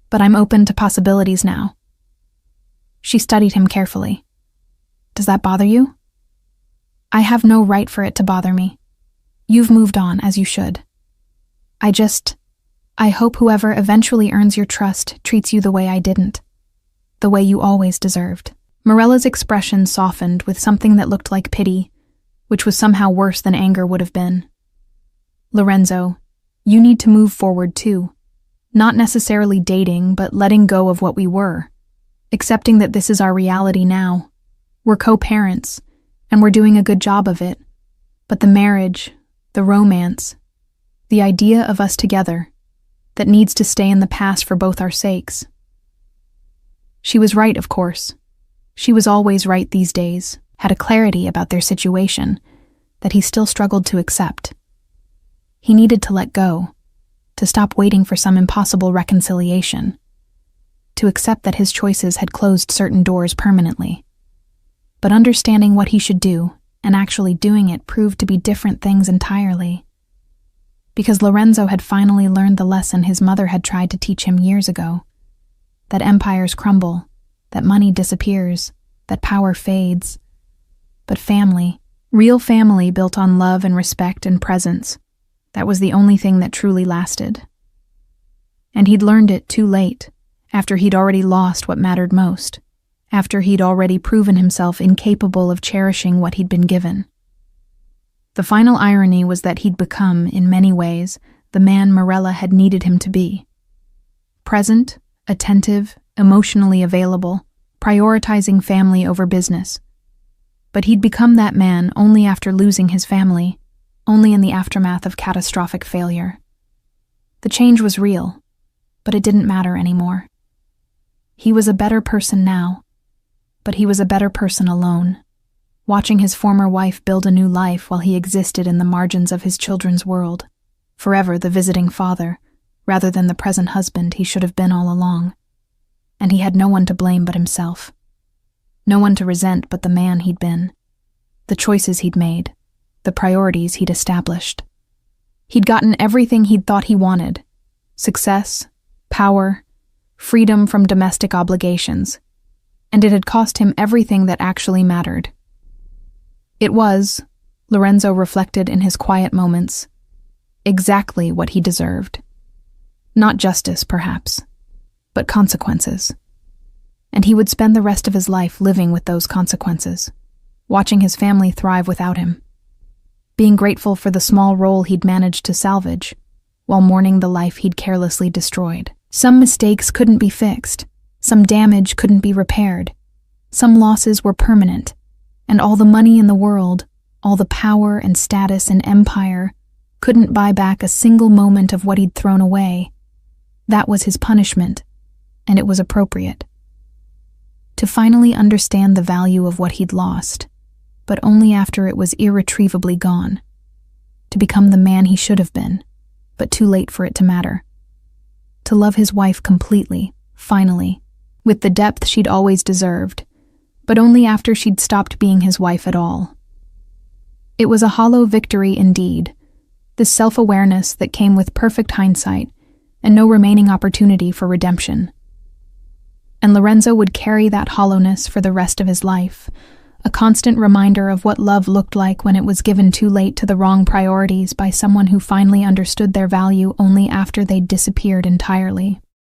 but I'm open to possibilities now." She studied him carefully. "Does that bother you?" "I have no right for it to bother me. You've moved on, as you should. I hope whoever eventually earns your trust treats you the way I didn't, the way you always deserved." Mirella's expression softened with something that looked like pity, which was somehow worse than anger would have been. "Lorenzo, you need to move forward too. Not necessarily dating, but letting go of what we were. Accepting that this is our reality now. We're co-parents, and we're doing a good job of it. But the marriage, the romance, the idea of us together, that needs to stay in the past for both our sakes." She was right, of course. She was always right these days, had a clarity about their situation that he still struggled to accept. He needed to let go, to stop waiting for some impossible reconciliation, to accept that his choices had closed certain doors permanently. But understanding what he should do and actually doing it proved to be different things entirely. Because Lorenzo had finally learned the lesson his mother had tried to teach him years ago, that empires crumble, that money disappears, that power fades. But family, real family built on love and respect and presence, that was the only thing that truly lasted. And he'd learned it too late, after he'd already lost what mattered most, after he'd already proven himself incapable of cherishing what he'd been given. The final irony was that he'd become, in many ways, the man Mirella had needed him to be. Present, attentive, emotionally available, prioritizing family over business. But he'd become that man only after losing his family, only in the aftermath of catastrophic failure. The change was real, but it didn't matter anymore. He was a better person now, but he was a better person alone, watching his former wife build a new life while he existed in the margins of his children's world. forever the visiting father, rather than the present husband he should have been all along. And he had no one to blame but himself. No one to resent but the man he'd been, the choices he'd made, the priorities he'd established. He'd gotten everything he'd thought he wanted: success, power, freedom from domestic obligations, and it had cost him everything that actually mattered. It was, Lorenzo reflected in his quiet moments, exactly what he deserved. Not justice, perhaps, but consequences. And he would spend the rest of his life living with those consequences, watching his family thrive without him, being grateful for the small role he'd managed to salvage, while mourning the life he'd carelessly destroyed. Some mistakes couldn't be fixed, some damage couldn't be repaired, some losses were permanent, and all the money in the world, all the power and status and empire, couldn't buy back a single moment of what he'd thrown away. That was his punishment, and it was appropriate. To finally understand the value of what he'd lost, but only after it was irretrievably gone. To become the man he should have been, but too late for it to matter. To love his wife completely, finally, with the depth she'd always deserved, but only after she'd stopped being his wife at all. It was a hollow victory indeed, this self-awareness that came with perfect hindsight and no remaining opportunity for redemption. And Lorenzo would carry that hollowness for the rest of his life, a constant reminder of what love looked like when it was given too late to the wrong priorities by someone who finally understood their value only after they'd disappeared entirely.